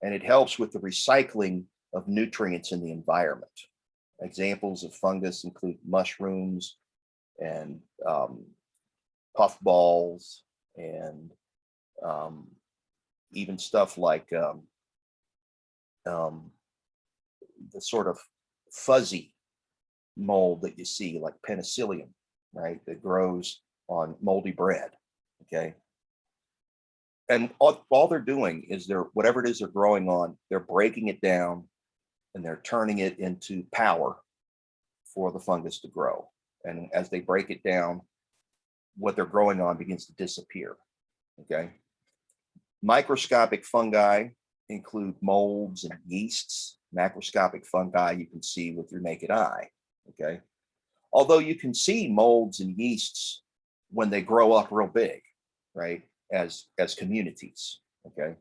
And it helps with the recycling of nutrients in the environment. Examples of fungus include mushrooms and puffballs and even stuff like the sort of fuzzy mold that you see, like penicillium, right? That grows on moldy bread, okay? And all they're doing is whatever it is they're growing on, they're breaking it down and they're turning it into power for the fungus to grow. And as they break it down, what they're growing on begins to disappear, okay? Microscopic fungi include molds and yeasts. Macroscopic fungi you can see with your naked eye, okay? Although you can see molds and yeasts when they grow up real big, right? As communities, okay?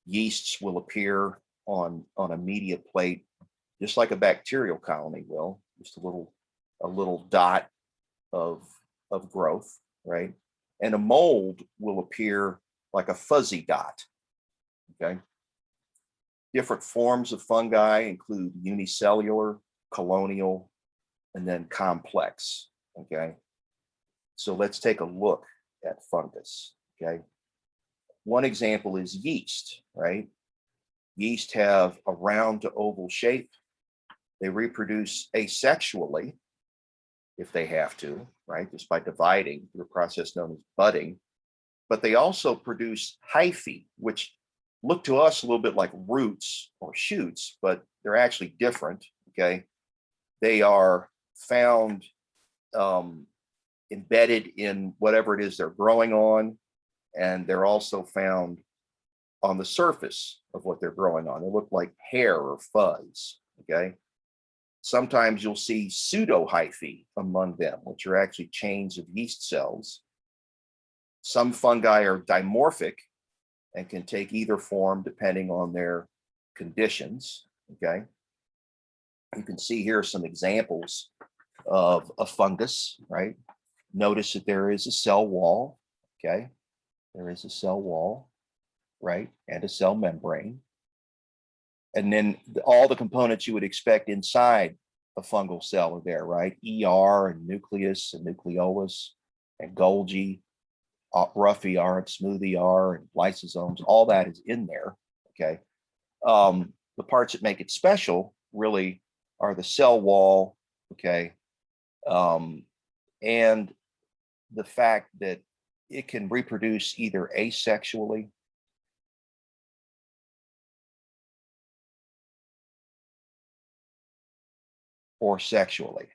Yeasts will appear on a media plate, just like a bacterial colony will, just a little dot of growth, right? And a mold will appear like a fuzzy dot, okay? Different forms of fungi include unicellular, colonial, and then complex, okay? So let's take a look at fungus, okay? One example is yeast, right? Yeast have a round to oval shape. They reproduce asexually if they have to, right? Just by dividing through a process known as budding. But they also produce hyphae, which look to us a little bit like roots or shoots, but they're actually different, okay? They are found embedded in whatever it is they're growing on, and they're also found on the surface of what they're growing on. They look like hair or fuzz, okay? Sometimes you'll see pseudohyphae among them, which are actually chains of yeast cells. Some fungi are dimorphic and can take either form depending on their conditions, okay? You can see here some examples of a fungus, right? Notice that there is a cell wall, okay? There is a cell wall, right? And a cell membrane. And then all the components you would expect inside a fungal cell are there, right? ER and nucleus and nucleolus and Golgi, rough ER and smooth ER and lysosomes, all that is in there, okay? The parts that make it special really are the cell wall, okay? And the fact that it can reproduce either asexually or sexually.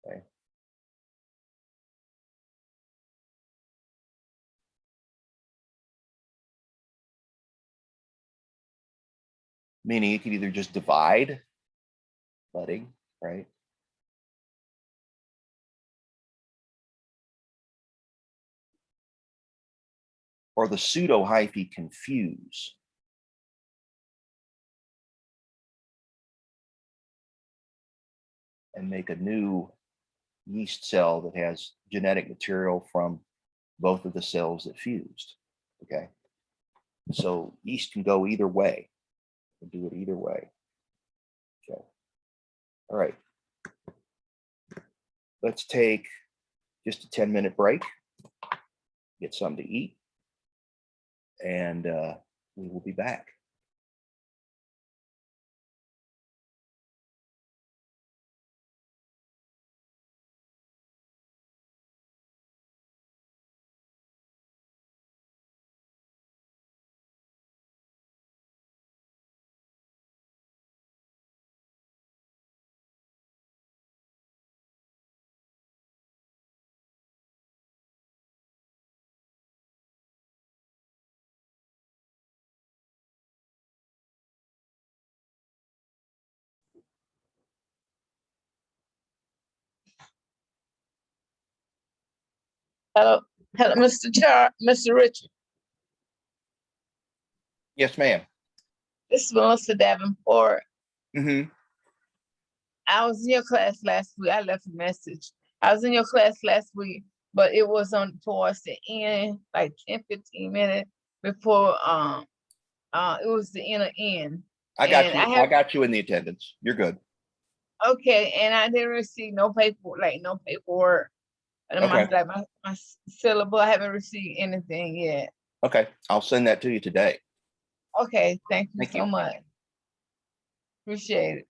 Okay. Meaning it can either just divide, budding, right? Or the pseudohyphae confuse. And make a new yeast cell that has genetic material from both of the cells that fused, okay? So yeast can go either way, can do it either way, okay? All right. Let's take just a 10-minute break, get something to eat, and we will be back. Hello, hello, Mr. Richard. Yes, ma'am. This is Melissa Davenport. Mm-hmm. I was in your class last week. I left a message. I was in your class last week, but it was on towards the end, like 10, 15 minutes before it was the inner end. I got And you. I got you in the attendance. You're good. Okay, and I didn't receive no paper, like no paperwork. And Okay. my syllable, I haven't received anything yet. Okay. I'll send that to you today. Okay, thank you Thank so you. much. Appreciate it.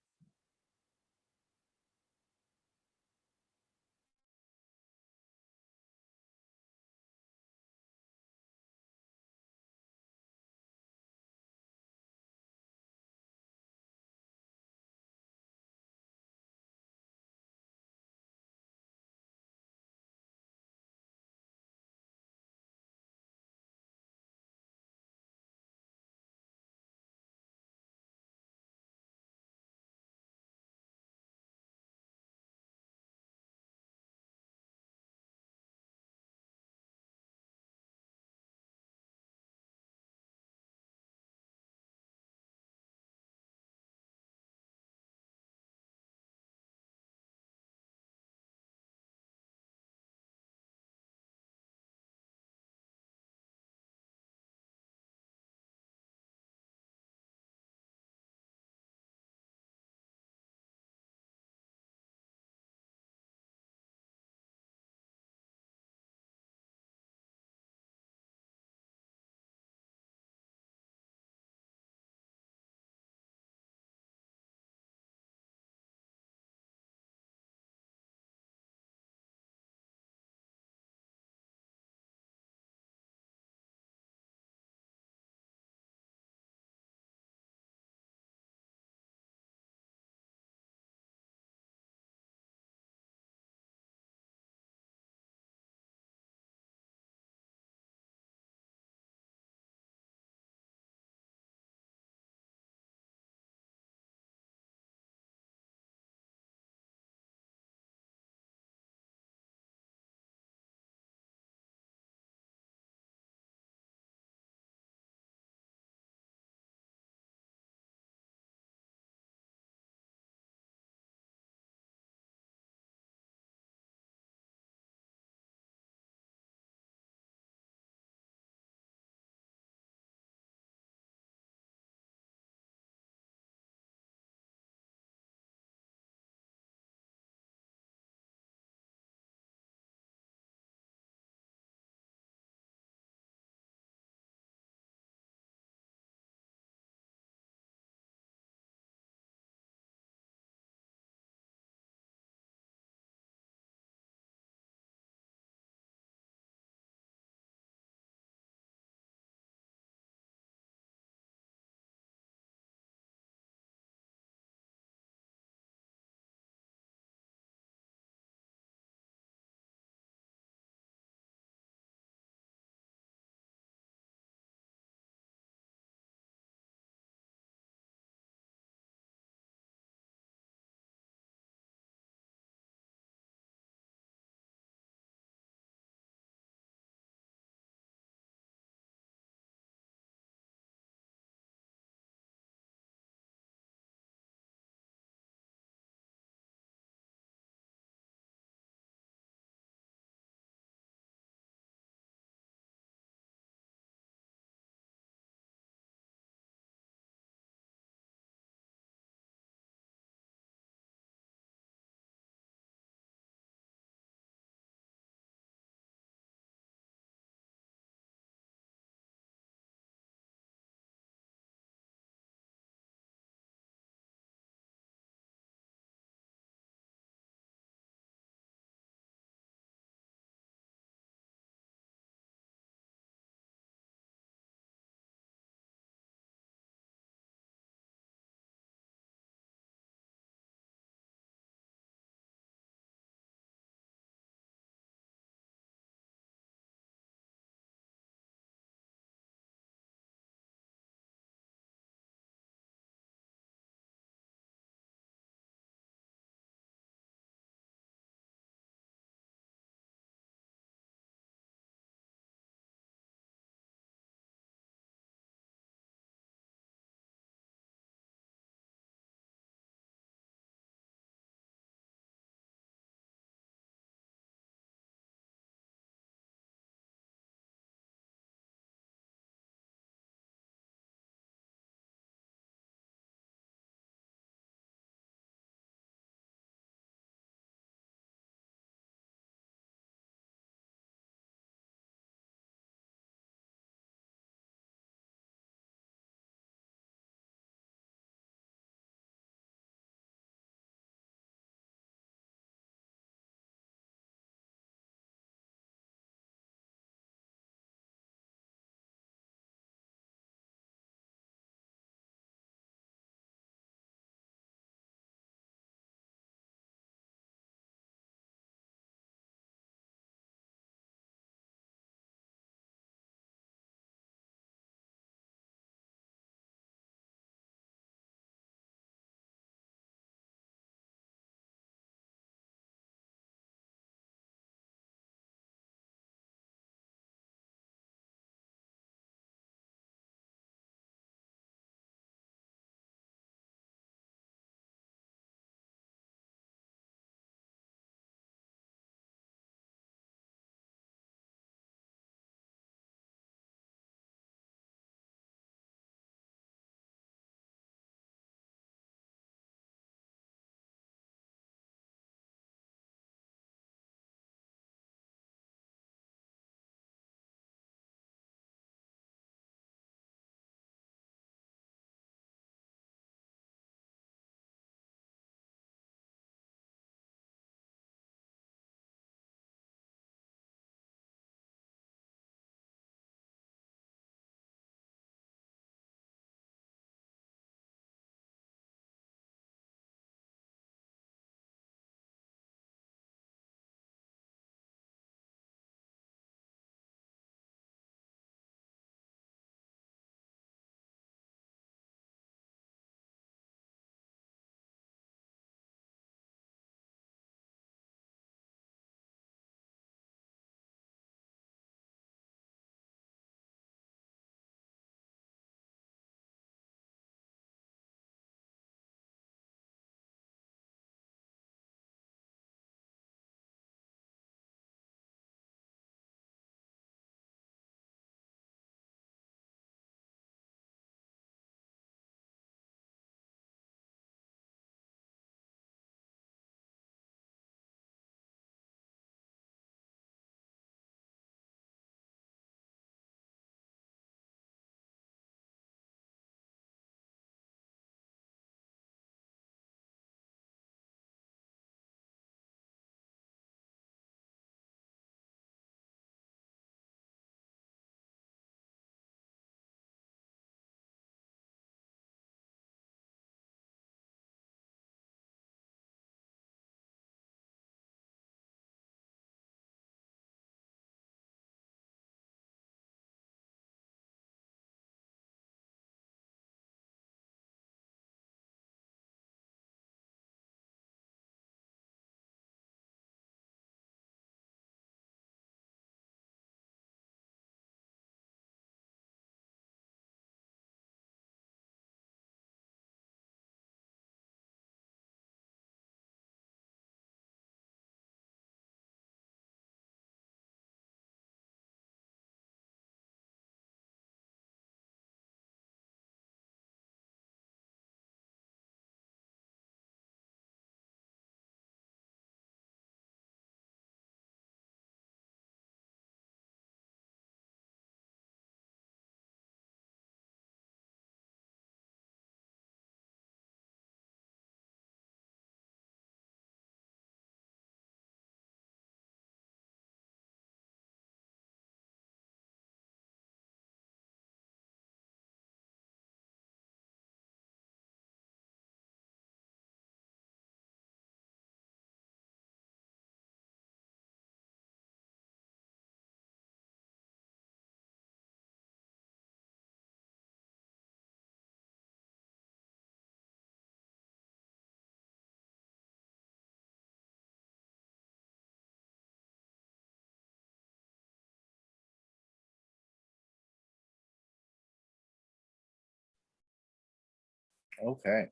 Okay.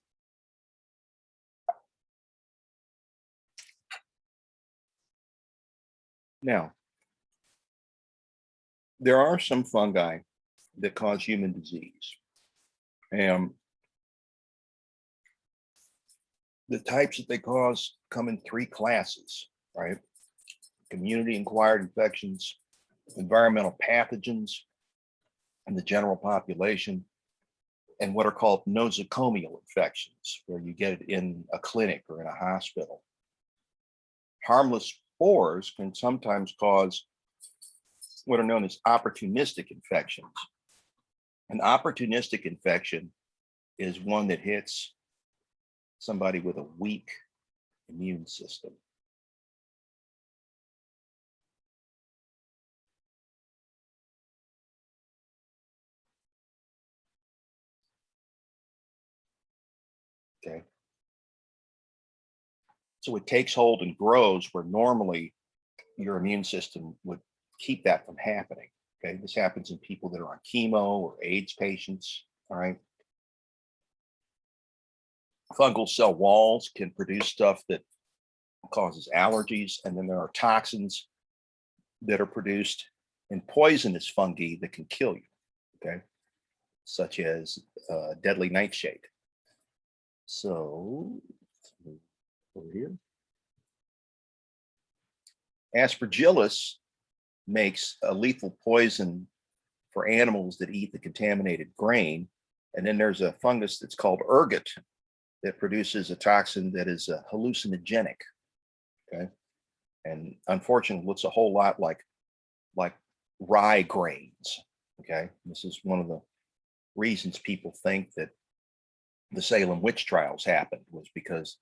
Now, there are some fungi that cause human disease. And the types that they cause come in three classes, right? Community-acquired infections, environmental pathogens in the general population, and what are called nosocomial infections, where you get it in a clinic or in a hospital. Harmless spores can sometimes cause what are known as opportunistic infections. An opportunistic infection is one that hits somebody with a weak immune system. Okay. So it takes hold and grows where normally your immune system would keep that from happening. Okay. This happens in people that are on chemo or AIDS patients. All right. Fungal cell walls can produce stuff that causes allergies. And then there are toxins that are produced in poisonous fungi that can kill you. Okay. Such as deadly nightshade. So let's move over here. Aspergillus makes a lethal poison for animals that eat the contaminated grain. And then there's a fungus that's called ergot that produces a toxin that is hallucinogenic. Okay. And unfortunately looks a whole lot like rye grains. Okay. This is one of the reasons people think that the Salem witch trials happened, was because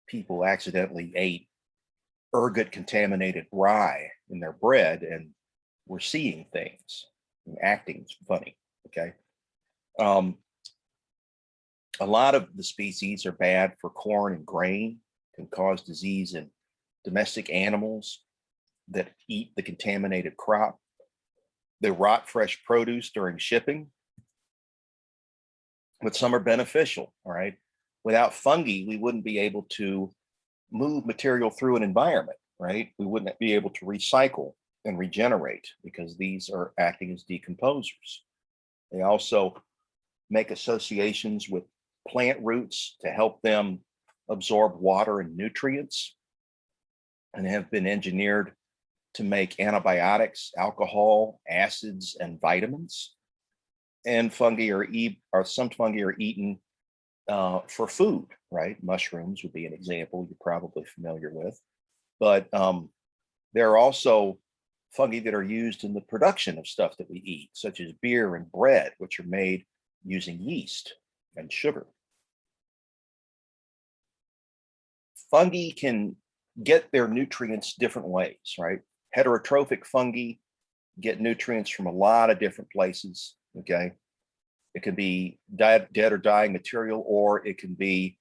people accidentally ate ergot contaminated rye in their bread and were seeing things and acting funny. Okay. A lot of the species are bad for corn and grain, can cause disease in domestic animals that eat the contaminated crop. They rot fresh produce during shipping, but some are beneficial. All right. Without fungi, we wouldn't be able to move material through an environment, right? We wouldn't be able to recycle and regenerate because these are acting as decomposers. They also make associations with plant roots to help them absorb water and nutrients, and have been engineered to make antibiotics, alcohol, acids, and vitamins. And fungi some fungi are eaten for food, right? Mushrooms would be an example you're probably familiar with. But there are also fungi that are used in the production of stuff that we eat, such as beer and bread, which are made using yeast and sugar. Fungi can get their nutrients different ways, right? Heterotrophic fungi get nutrients from a lot of different places, okay? It can be dead or dying material, or it can be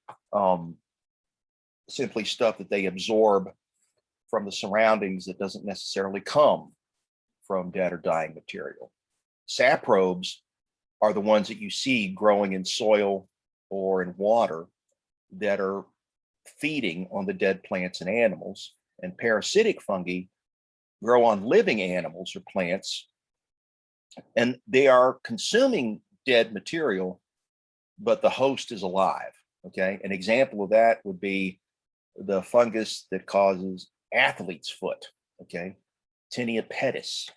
simply stuff that they absorb from the surroundings that doesn't necessarily come from dead or dying material. Saprobes are the ones that you see growing in soil or in water that are feeding on the dead plants and animals. And parasitic fungi grow on living animals or plants, and they are consuming dead material, but the host is alive. Okay. An example of that would be the fungus that causes athlete's foot. Okay. Tinea pedis.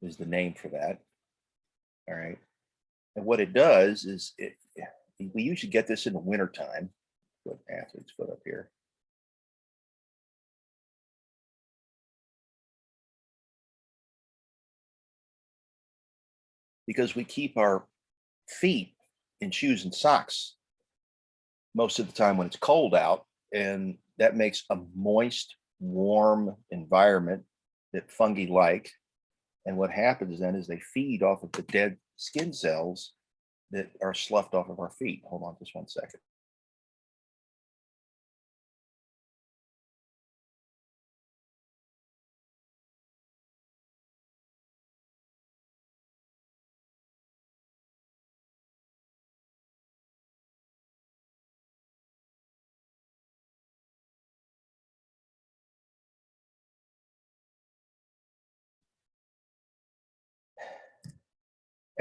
Is the name for that. All right. And what it does is we usually get this in the wintertime. Put athlete's foot up here. Because we keep our feet in shoes and socks most of the time when it's cold out, and that makes a moist, warm environment that fungi like. And what happens then is they feed off of the dead skin cells that are sloughed off of our feet. Hold on just one second.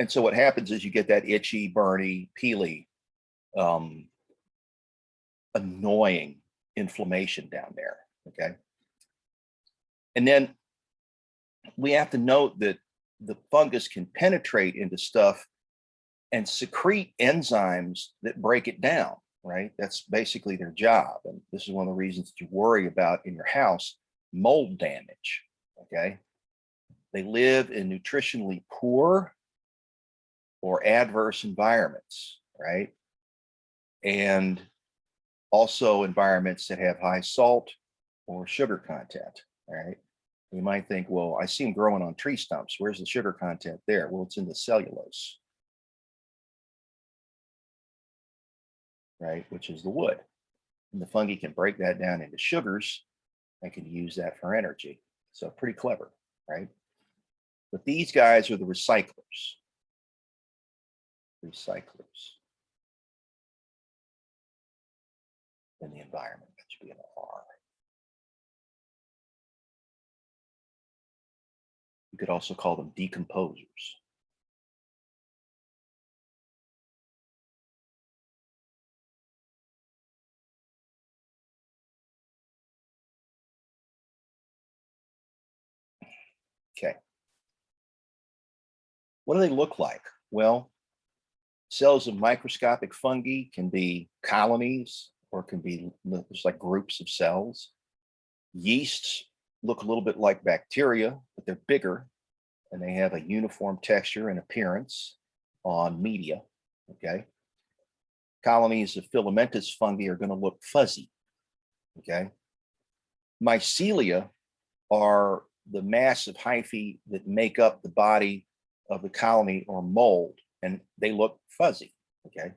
And so what happens is you get that itchy, burny, peely, annoying inflammation down there. Okay. And then we have to note that the fungus can penetrate into stuff and secrete enzymes that break it down, right? That's basically their job. And this is one of the reasons that you worry about in your house mold damage. Okay. They live in nutritionally poor or adverse environments, right? And also environments that have high salt or sugar content, right? You might think, well, I see them growing on tree stumps. Where's the sugar content there? Well, it's in the cellulose, right? Which is the wood. And the fungi can break that down into sugars and can use that for energy. So pretty clever, right? But these guys are the recyclers. Recyclers in the environment. That should be an R. You could also call them decomposers. Okay. What do they look like? Well, cells of microscopic fungi can be colonies or can be just like groups of cells. Yeasts look a little bit like bacteria, but they're bigger and they have a uniform texture and appearance on media. Okay. Colonies of filamentous fungi are going to look fuzzy. Okay. Mycelia are the mass of hyphae that make up the body of the colony or mold, and they look fuzzy. Okay.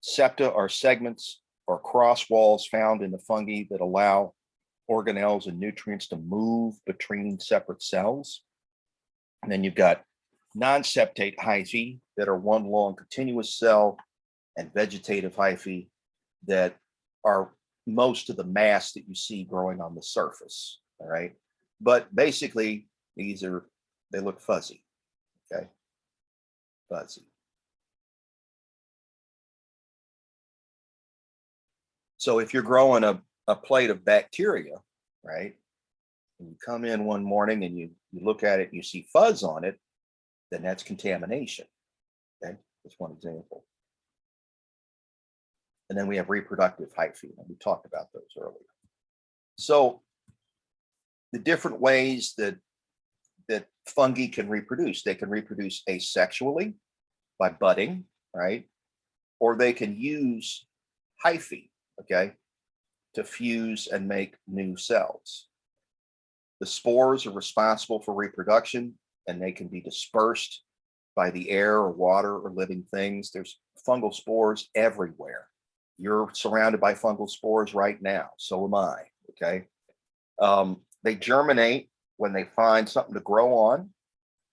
Septa are segments or cross walls found in the fungi that allow organelles and nutrients to move between separate cells. And then you've got non-septate hyphae that are one long continuous cell, and vegetative hyphae that are most of the mass that you see growing on the surface. All right. But basically, they look fuzzy. Okay. Fuzzy. So if you're growing a plate of bacteria, right, and you come in one morning and you look at it and you see fuzz on it, then that's contamination. Okay, that's one example. And then we have reproductive hyphae, and we talked about those earlier. So the different ways that fungi can reproduce, they can reproduce asexually by budding, right? Or they can use hyphae, okay, to fuse and make new cells. The spores are responsible for reproduction, and they can be dispersed by the air or water or living things. There's fungal spores everywhere. You're surrounded by fungal spores right now. So am I, okay? They germinate when they find something to grow on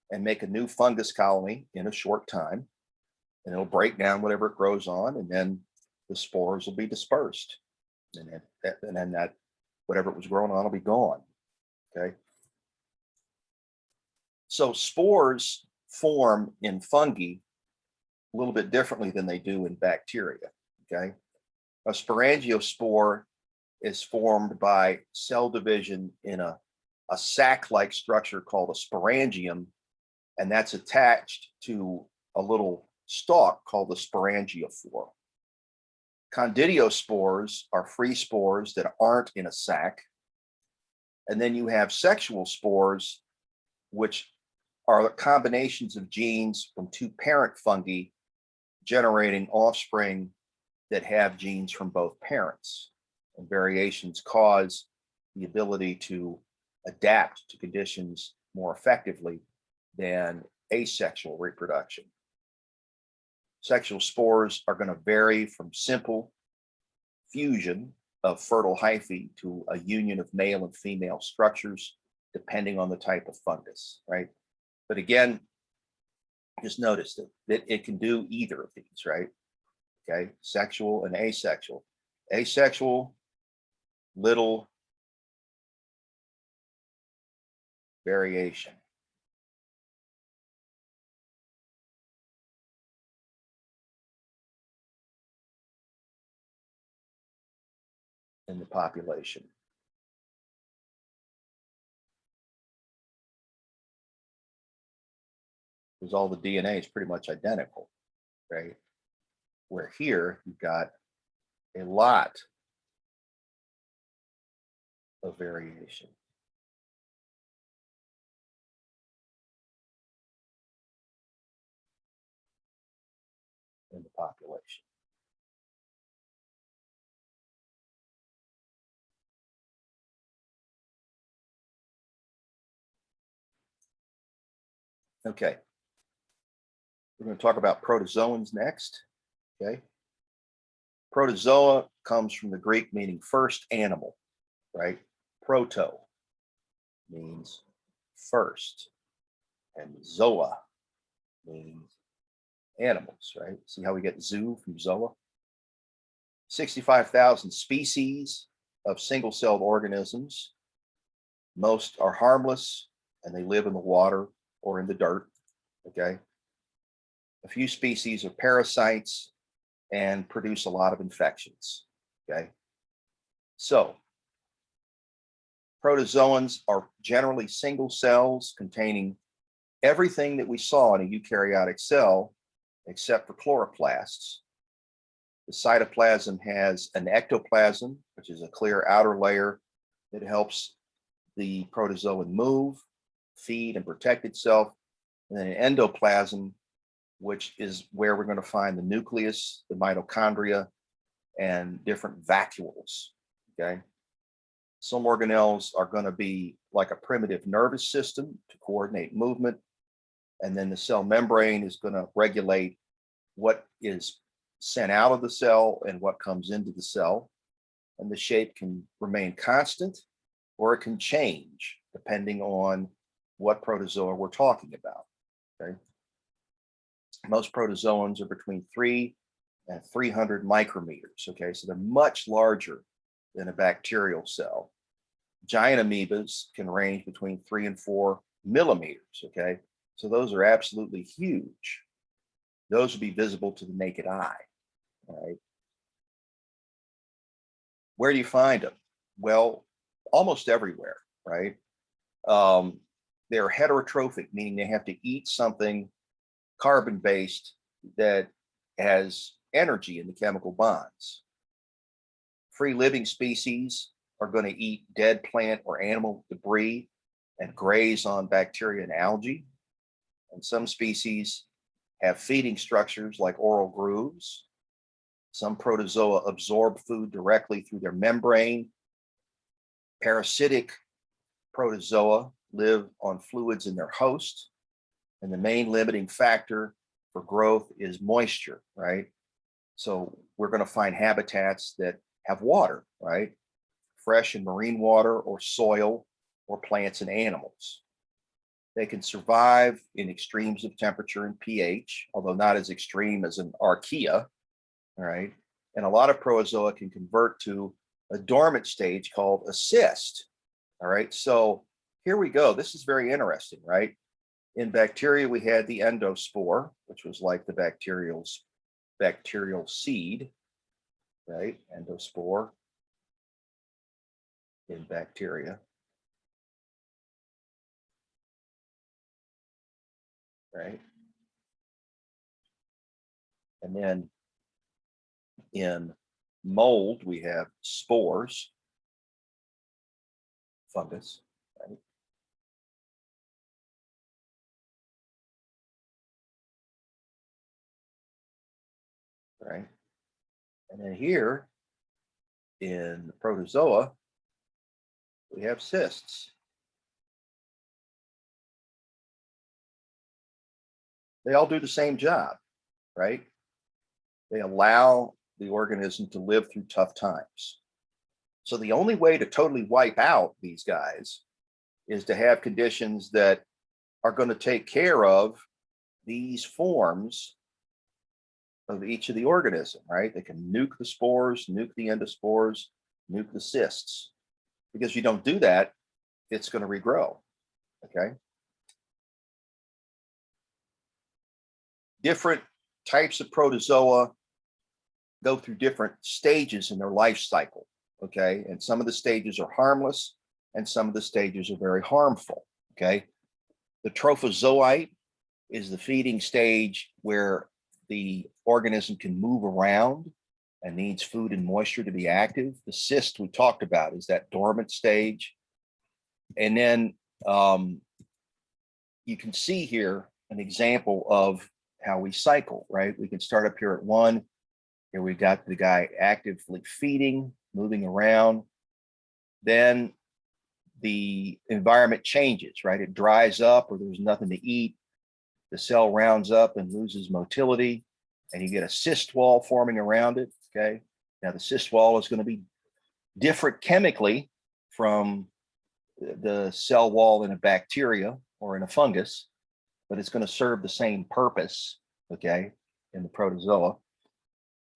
and make a new fungus colony in a short time. And it'll break down whatever it grows on, and then the spores will be dispersed. And then that whatever it was growing on will be gone. Okay. So spores form in fungi a little bit differently than they do in bacteria. Okay. A sporangiospore is formed by cell division in a sac-like structure called a sporangium, and that's attached to a little stalk called the sporangiophore. Condidiospores are free spores that aren't in a sac. And then you have sexual spores, which are combinations of genes from two parent fungi generating offspring that have genes from both parents. And variations cause the ability to adapt to conditions more effectively than asexual reproduction. Sexual spores are going to vary from simple fusion of fertile hyphae to a union of male and female structures, depending on the type of fungus, right? But again, just notice that it can do either of these, right? Okay, sexual and asexual. Asexual, little variation. in the population. Because all the DNA is pretty much identical, right? Where here you've got a lot of variation. In the population. Okay. We're going to talk about protozoans next. Okay. Protozoa comes from the Greek meaning first animal, right? Proto means first, and zoa means animals, right? See how we get zoo from zoa? 65,000 species of single-celled organisms. Most are harmless and they live in the water or in the dirt, okay? A few species are parasites and produce a lot of infections, okay? So, protozoans are generally single cells containing everything that we saw in a eukaryotic cell except for chloroplasts. The cytoplasm has an ectoplasm, which is a clear outer layer that helps the protozoan move, feed, and protect itself. And then an endoplasm, which is where we're going to find the nucleus, the mitochondria, and different vacuoles, okay? Some organelles are going to be like a primitive nervous system to coordinate movement. And then the cell membrane is going to regulate what is sent out of the cell and what comes into the cell. And the shape can remain constant or it can change depending on what protozoa we're talking about, okay? Most protozoans are between 3 and 300 micrometers, okay? So they're much larger than a bacterial cell. Giant amoebas can range between 3 and 4 millimeters, okay? So those are absolutely huge. Those would be visible to the naked eye, right? Where do you find them? Well, almost everywhere, right? They're heterotrophic, meaning they have to eat something carbon-based that has energy in the chemical bonds. Free living species are going to eat dead plant or animal debris and graze on bacteria and algae. And some species have feeding structures like oral grooves. Some protozoa absorb food directly through their membrane. Parasitic protozoa live on fluids in their host. And the main limiting factor for growth is moisture, right? So we're going to find habitats that have water, right? Fresh and marine water or soil or plants and animals. They can survive in extremes of temperature and pH, although not as extreme as an archaea, all right? And a lot of protozoa can convert to a dormant stage called a cyst, all right? So here we go. This is very interesting, right? In bacteria, we had the endospore, which was like the bacterial seed, right? Endospore in bacteria, right? And then in mold, we have spores, fungus, right? Right. And then here in the protozoa, we have cysts. They all do the same job, right? They allow the organism to live through tough times. So the only way to totally wipe out these guys is to have conditions that are going to take care of these forms of each of the organism, right? They can nuke the spores, nuke the endospores, nuke the cysts. Because if you don't do that, it's going to regrow, okay? Different types of protozoa go through different stages in their life cycle, okay? And some of the stages are harmless and some of the stages are very harmful, okay? The trophozoite is the feeding stage where the organism can move around and needs food and moisture to be active. The cyst we talked about is that dormant stage. And then you can see here an example of how we cycle, right? We can start up here at 1. Here we got the guy actively feeding, moving around. Then the environment changes, right? It dries up or there's nothing to eat. The cell rounds up and loses motility, and you get a cyst wall forming around it, okay? Now the cyst wall is going to be different chemically from the cell wall in a bacteria or in a fungus, but it's going to serve the same purpose, okay, in the protozoa.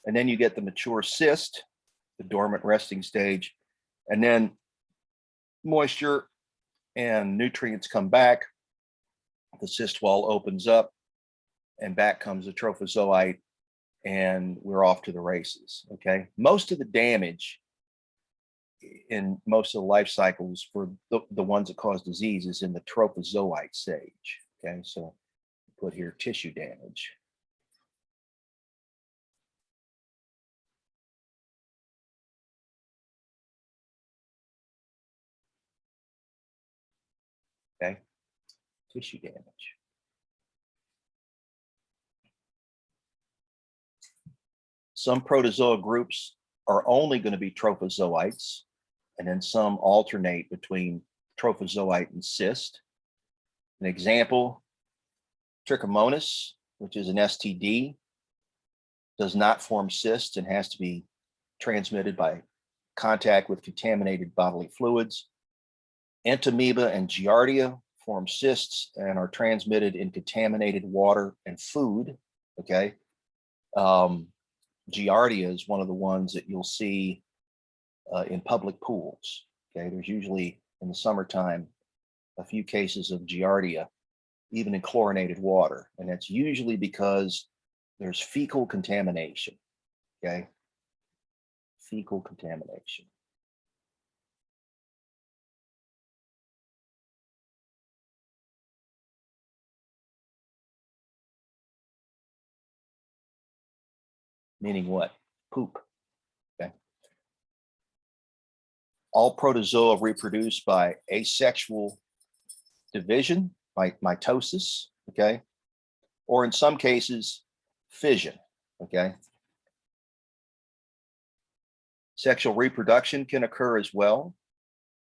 And then you get the mature cyst, the dormant resting stage, and then moisture and nutrients come back. The cyst wall opens up and back comes the trophozoite, and we're off to the races, okay? Most of the damage in most of the life cycles for the ones that cause disease is in the trophozoite stage, okay? So put here tissue damage. Okay, tissue damage. Some protozoa groups are only going to be trophozoites, and then some alternate between trophozoite and cyst. An example, Trichomonas, which is an STD, does not form cysts and has to be transmitted by contact with contaminated bodily fluids. Entamoeba and Giardia form cysts and are transmitted in contaminated water and food, okay? Giardia is one of the ones that you'll see in public pools, okay? There's usually, in the summertime, a few cases of Giardia, even in chlorinated water. And that's usually because there's fecal contamination, okay? Fecal contamination. Meaning what? Poop, okay? All protozoa reproduce by asexual division, by mitosis, okay? Or in some cases, fission, okay? Sexual reproduction can occur as well.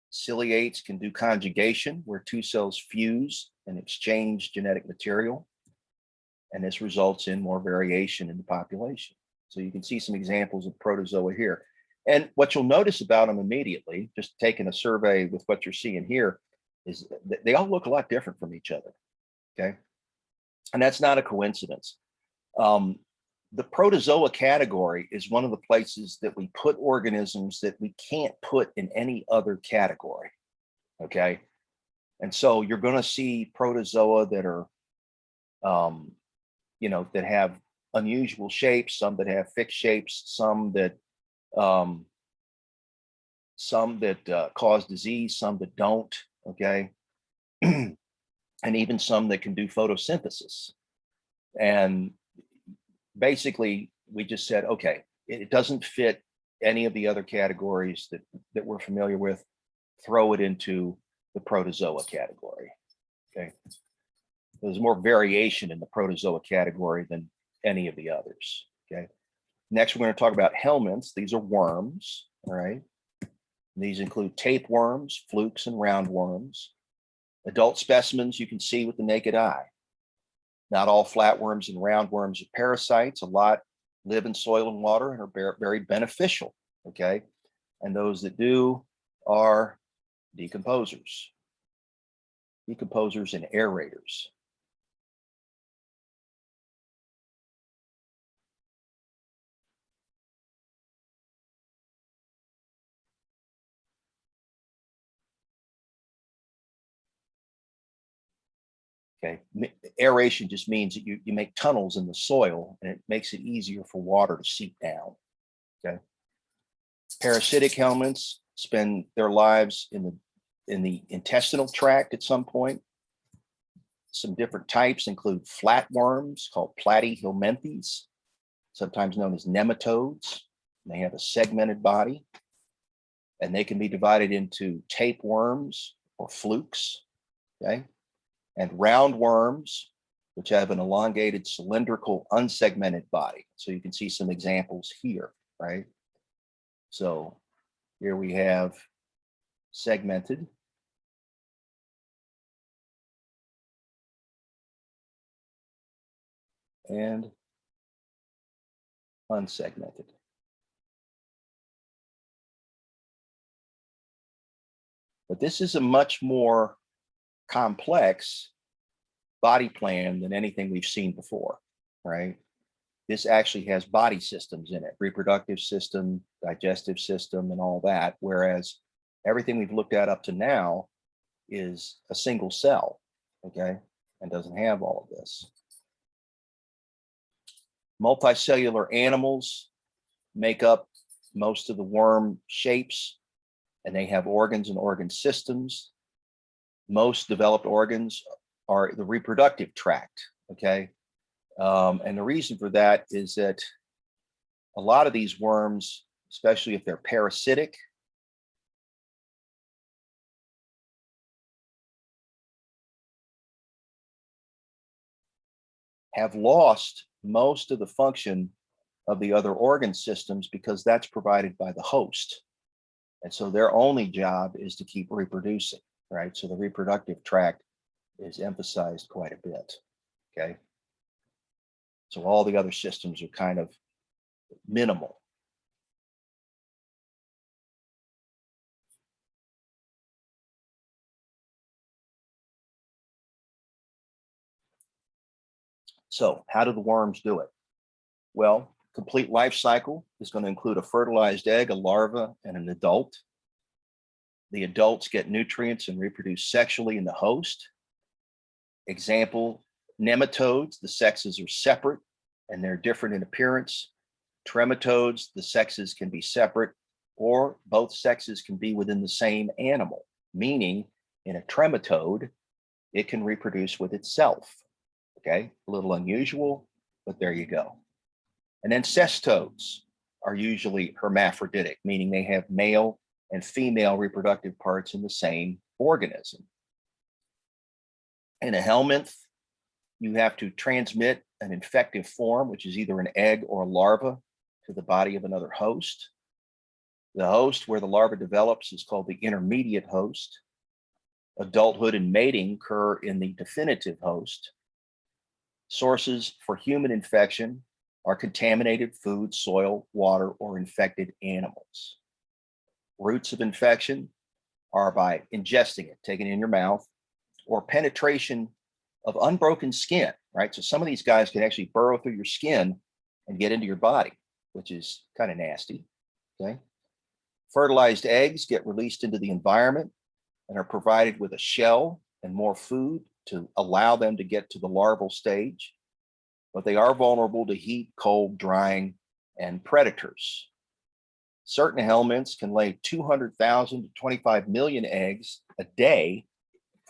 Ciliates can do conjugation, where 2 cells fuse and exchange genetic material. And this results in more variation in the population. So you can see some examples of protozoa here. And what you'll notice about them immediately, just taking a survey with what you're seeing here, is that they all look a lot different from each other, okay? And that's not a coincidence. The protozoa category is one of the places that we put organisms that we can't put in any other category, okay? And so you're going to see protozoa that are, you know, that have unusual shapes, some that have fixed shapes, some that cause disease, some that don't, okay? And even some that can do photosynthesis. And basically, we just said, okay, it doesn't fit any of the other categories that we're familiar with, throw it into the protozoa category, okay? There's more variation in the protozoa category than any of the others, okay? Next, we're going to talk about helminths. These are worms, all right? These include tapeworms, flukes, and roundworms. Adult specimens you can see with the naked eye. Not all flatworms and roundworms are parasites. A lot live in soil and water and are very beneficial, okay? And those that do are decomposers. Decomposers and aerators. Okay, aeration just means that you make tunnels in the soil and it makes it easier for water to seep down, okay? Parasitic helminths spend their lives in the intestinal tract at some point. Some different types include flatworms called platyhelminthes, sometimes known as nematodes. They have a segmented body, and they can be divided into tapeworms or flukes, okay? And roundworms, which have an elongated cylindrical unsegmented body. So you can see some examples here, right? So here we have segmented. And unsegmented. But this is a much more complex body plan than anything we've seen before, right? This actually has body systems in it, reproductive system, digestive system, and all that, whereas everything we've looked at up to now is a single cell, okay, and doesn't have all of this. Multicellular animals make up most of the worm shapes, and they have organs and organ systems. Most developed organs are the reproductive tract, okay? And the reason for that is that a lot of these worms, especially if they're parasitic, have lost most of the function of the other organ systems because that's provided by the host. And so their only job is to keep reproducing, right? So the reproductive tract is emphasized quite a bit, okay? So all the other systems are kind of minimal. So how do the worms do it? Well, complete life cycle is going to include a fertilized egg, a larva, and an adult. The adults get nutrients and reproduce sexually in the host. Example, nematodes, the sexes are separate and they're different in appearance. Trematodes, the sexes can be separate, or both sexes can be within the same animal, meaning in a trematode, it can reproduce with itself. Okay, a little unusual, but there you go. And then cestodes are usually hermaphroditic, meaning they have male and female reproductive parts in the same organism. In a helminth, you have to transmit an infective form, which is either an egg or a larva, to the body of another host. The host where the larva develops is called the intermediate host. Adulthood and mating occur in the definitive host. Sources for human infection are contaminated food, soil, water, or infected animals. Routes of infection are by ingesting it, taking it in your mouth, or penetration of unbroken skin, right? So some of these guys can actually burrow through your skin and get into your body, which is kind of nasty, okay? Fertilized eggs get released into the environment and are provided with a shell and more food to allow them to get to the larval stage, but they are vulnerable to heat, cold, drying, and predators. Certain helminths can lay 200,000 to 25 million eggs a day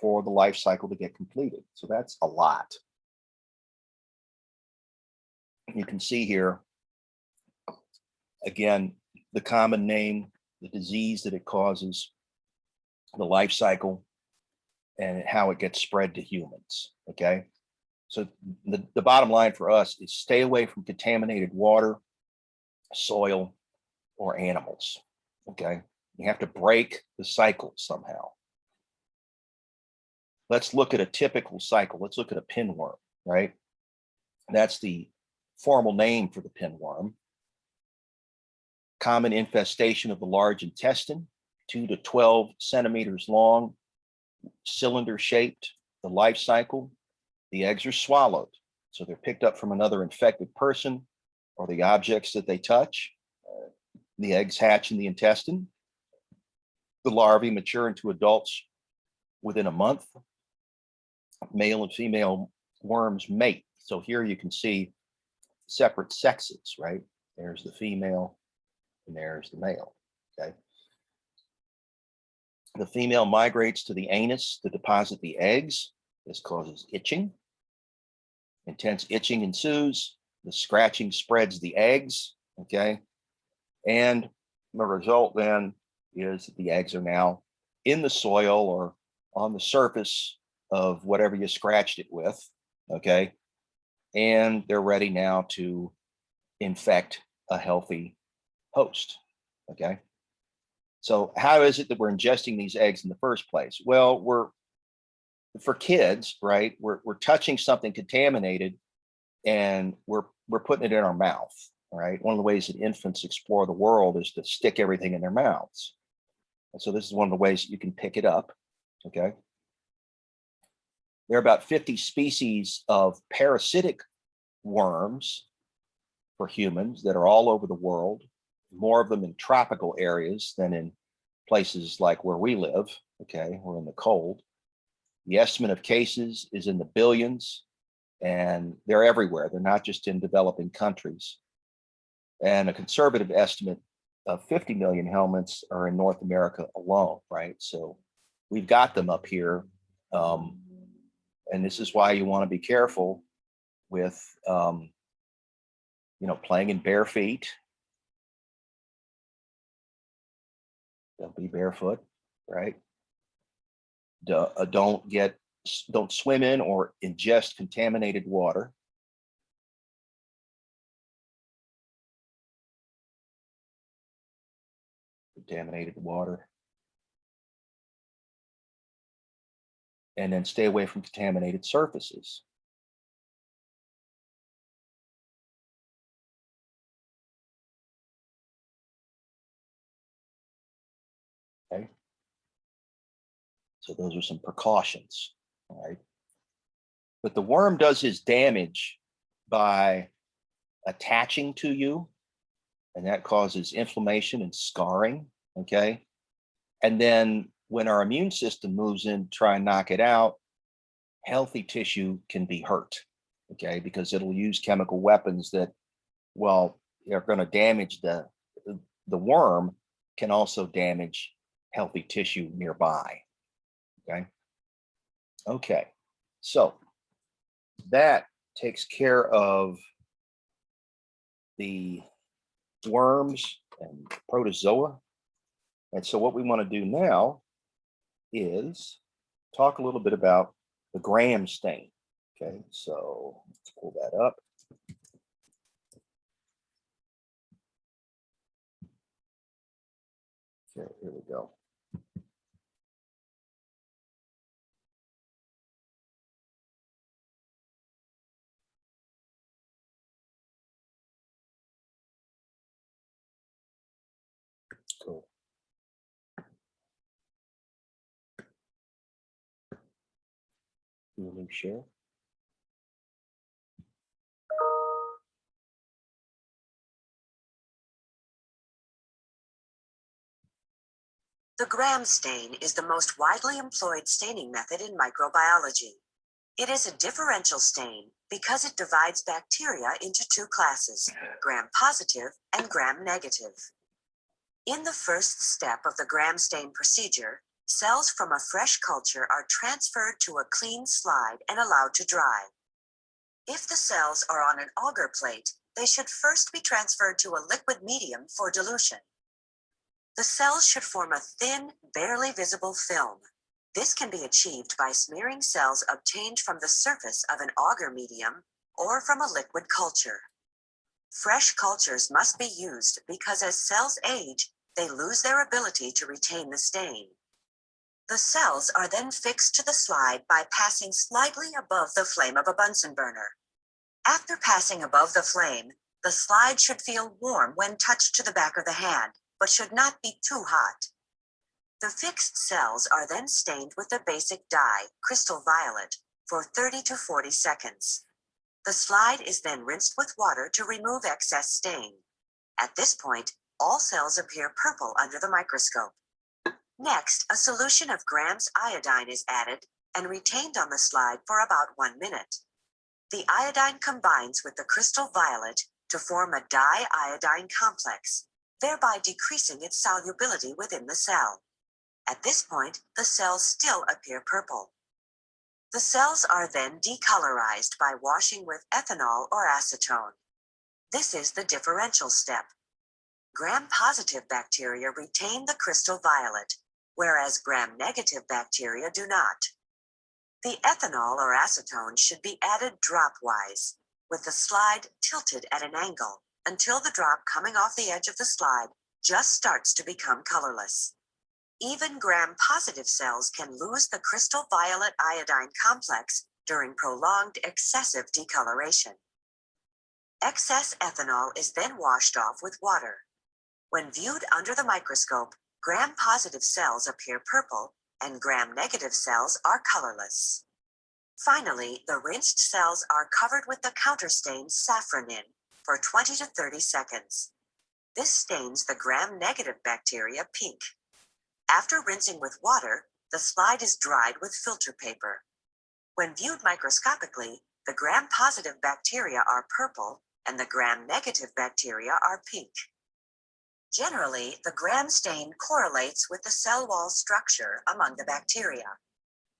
for the life cycle to get completed. So that's a lot. You can see here, again, the common name, the disease that it causes, the life cycle, and how it gets spread to humans, okay? So the bottom line for us is stay away from contaminated water, soil, or animals, okay? You have to break the cycle somehow. Let's look at a typical cycle. Let's look at a pinworm, right? That's the formal name for the pinworm. Common infestation of the large intestine, 2 to 12 centimeters long, cylinder shaped. The life cycle, the eggs are swallowed. So they're picked up from another infected person or the objects that they touch. The eggs hatch in the intestine. The larvae mature into adults within a month. Male and female worms mate. So here you can see separate sexes, right? There's the female and there's the male. Okay. The female migrates to the anus to deposit the eggs. This causes itching. Intense itching ensues. The scratching spreads the eggs. Okay. And the result then is that the eggs are now in the soil or on the surface of whatever you scratched it with. Okay. And they're ready now to infect a healthy host. Okay. So how is it that we're ingesting these eggs in the first place? Well, for kids, right? We're touching something contaminated and we're putting it in our mouth, right? One of the ways that infants explore the world is to stick everything in their mouths. And so this is one of the ways that you can pick it up. Okay. There are about 50 species of parasitic worms for humans that are all over the world, more of them in tropical areas than in places like where we live. Okay, we're in the cold. The estimate of cases is in the billions, and they're everywhere. They're not just in developing countries. And a conservative estimate of 50 million helminths are in North America alone, right? So we've got them up here. And this is why you want to be careful with, playing in bare feet. Don't be barefoot, right? Don't swim in or ingest contaminated water. Contaminated water. And then stay away from contaminated surfaces. Okay. So those are some precautions, all right? But the worm does his damage by attaching to you, and that causes inflammation and scarring, okay? And then when our immune system moves in to try and knock it out, healthy tissue can be hurt, okay? Because it'll use chemical weapons that, well, they're going to damage the worm, can also damage healthy tissue nearby, okay? Okay, so that takes care of the worms and protozoa. And so what we want to do now is talk a little bit about the Gram stain. Okay, so let's pull that up. Okay, here we go. Cool. Do a new share. The Gram stain is the most widely employed staining method in microbiology. It is a differential stain because it divides bacteria into two classes, gram-positive and gram-negative. In the first step of the Gram stain procedure, cells from a fresh culture are transferred to a clean slide and allowed to dry. If the cells are on an agar plate, they should first be transferred to a liquid medium for dilution. The cells should form a thin, barely visible film. This can be achieved by smearing cells obtained from the surface of an agar medium or from a liquid culture. Fresh cultures must be used because as cells age, they lose their ability to retain the stain. The cells are then fixed to the slide by passing slightly above the flame of a Bunsen burner. After passing above the flame, the slide should feel warm when touched to the back of the hand, but should not be too hot. The fixed cells are then stained with the basic dye, crystal violet, for 30 to 40 seconds. The slide is then rinsed with water to remove excess stain. At this point, all cells appear purple under the microscope. Next, a solution of Gram's iodine is added and retained on the slide for about 1 minute. The iodine combines with the crystal violet to form a di-iodine complex. thereby decreasing its solubility within the cell. At this point, the cells still appear purple. The cells are then decolorized by washing with ethanol or acetone. This is the differential step. Gram-positive bacteria retain the crystal violet, whereas gram-negative bacteria do not. The ethanol or acetone should be added dropwise, with the slide tilted at an angle until the drop coming off the edge of the slide just starts to become colorless. Even gram-positive cells can lose the crystal violet iodine complex during prolonged excessive decoloration. Excess ethanol is then washed off with water. When viewed under the microscope, gram-positive cells appear purple and gram-negative cells are colorless. Finally, the rinsed cells are covered with the counterstain safranin for 20 to 30 seconds. This stains the gram-negative bacteria pink. After rinsing with water, the slide is dried with filter paper. When viewed microscopically, the gram-positive bacteria are purple and the gram-negative bacteria are pink. Generally, the gram stain correlates with the cell wall structure among the bacteria.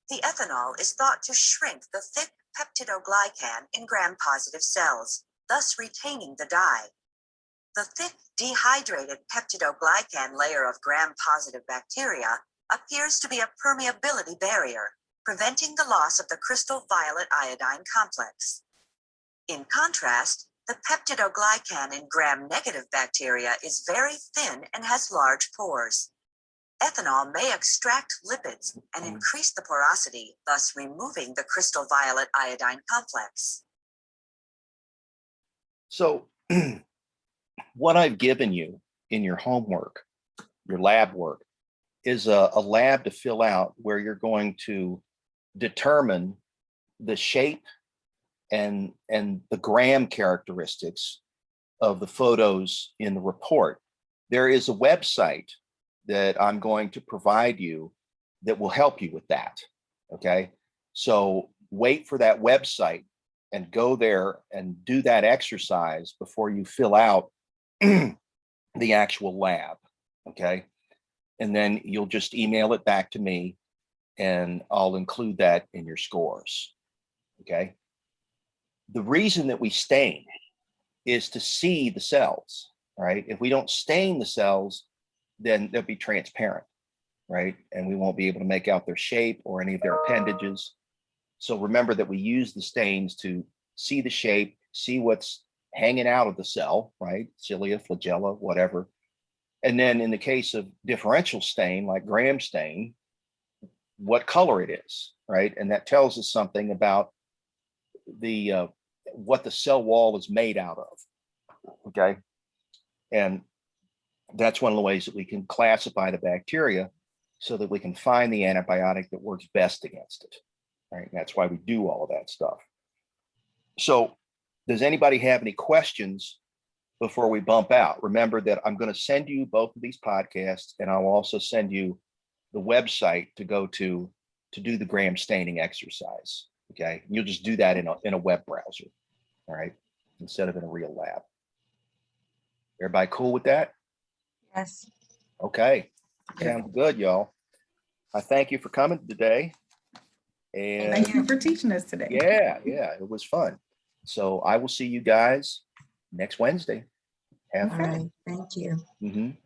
The ethanol is thought to shrink the thick peptidoglycan in gram-positive cells, thus retaining the dye. The thick, dehydrated peptidoglycan layer of gram-positive bacteria appears to be a permeability barrier, preventing the loss of the crystal violet iodine complex. In contrast, the peptidoglycan in gram-negative bacteria is very thin and has large pores. Ethanol may extract lipids and increase the porosity, thus removing the crystal violet iodine complex. So what I've given you in your homework, your lab work, is a lab to fill out where you're going to determine the shape and the gram characteristics of the photos in the report. There is a website that I'm going to provide you that will help you with that, okay? So wait for that website and go there and do that exercise before you fill out the actual lab, okay? And then you'll just email it back to me and I'll include that in your scores, okay? The reason that we stain is to see the cells, right? If we don't stain the cells, then they'll be transparent, right? And we won't be able to make out their shape or any of their appendages. So remember that we use the stains to see the shape, see what's hanging out of the cell, right? Cilia, flagella, whatever. And then in the case of differential stain, like gram stain, what color it is, right? And that tells us something about the what the cell wall is made out of, okay? And that's one of the ways that we can classify the bacteria so that we can find the antibiotic that works best against it, right? And that's why we do all of that stuff. So does anybody have any questions before we bump out? Remember that I'm going to send you both of these podcasts, and I'll also send you the website to go to do the gram staining exercise, okay? And you'll just do that in a web browser, all right? Instead of in a real lab. Everybody cool with that? Yes. Okay, sounds good, y'all. I thank you for coming today. And Thank you for teaching us today. yeah, it was fun. So I will see you guys next Wednesday. Have All fun. right. Thank you. Mhm.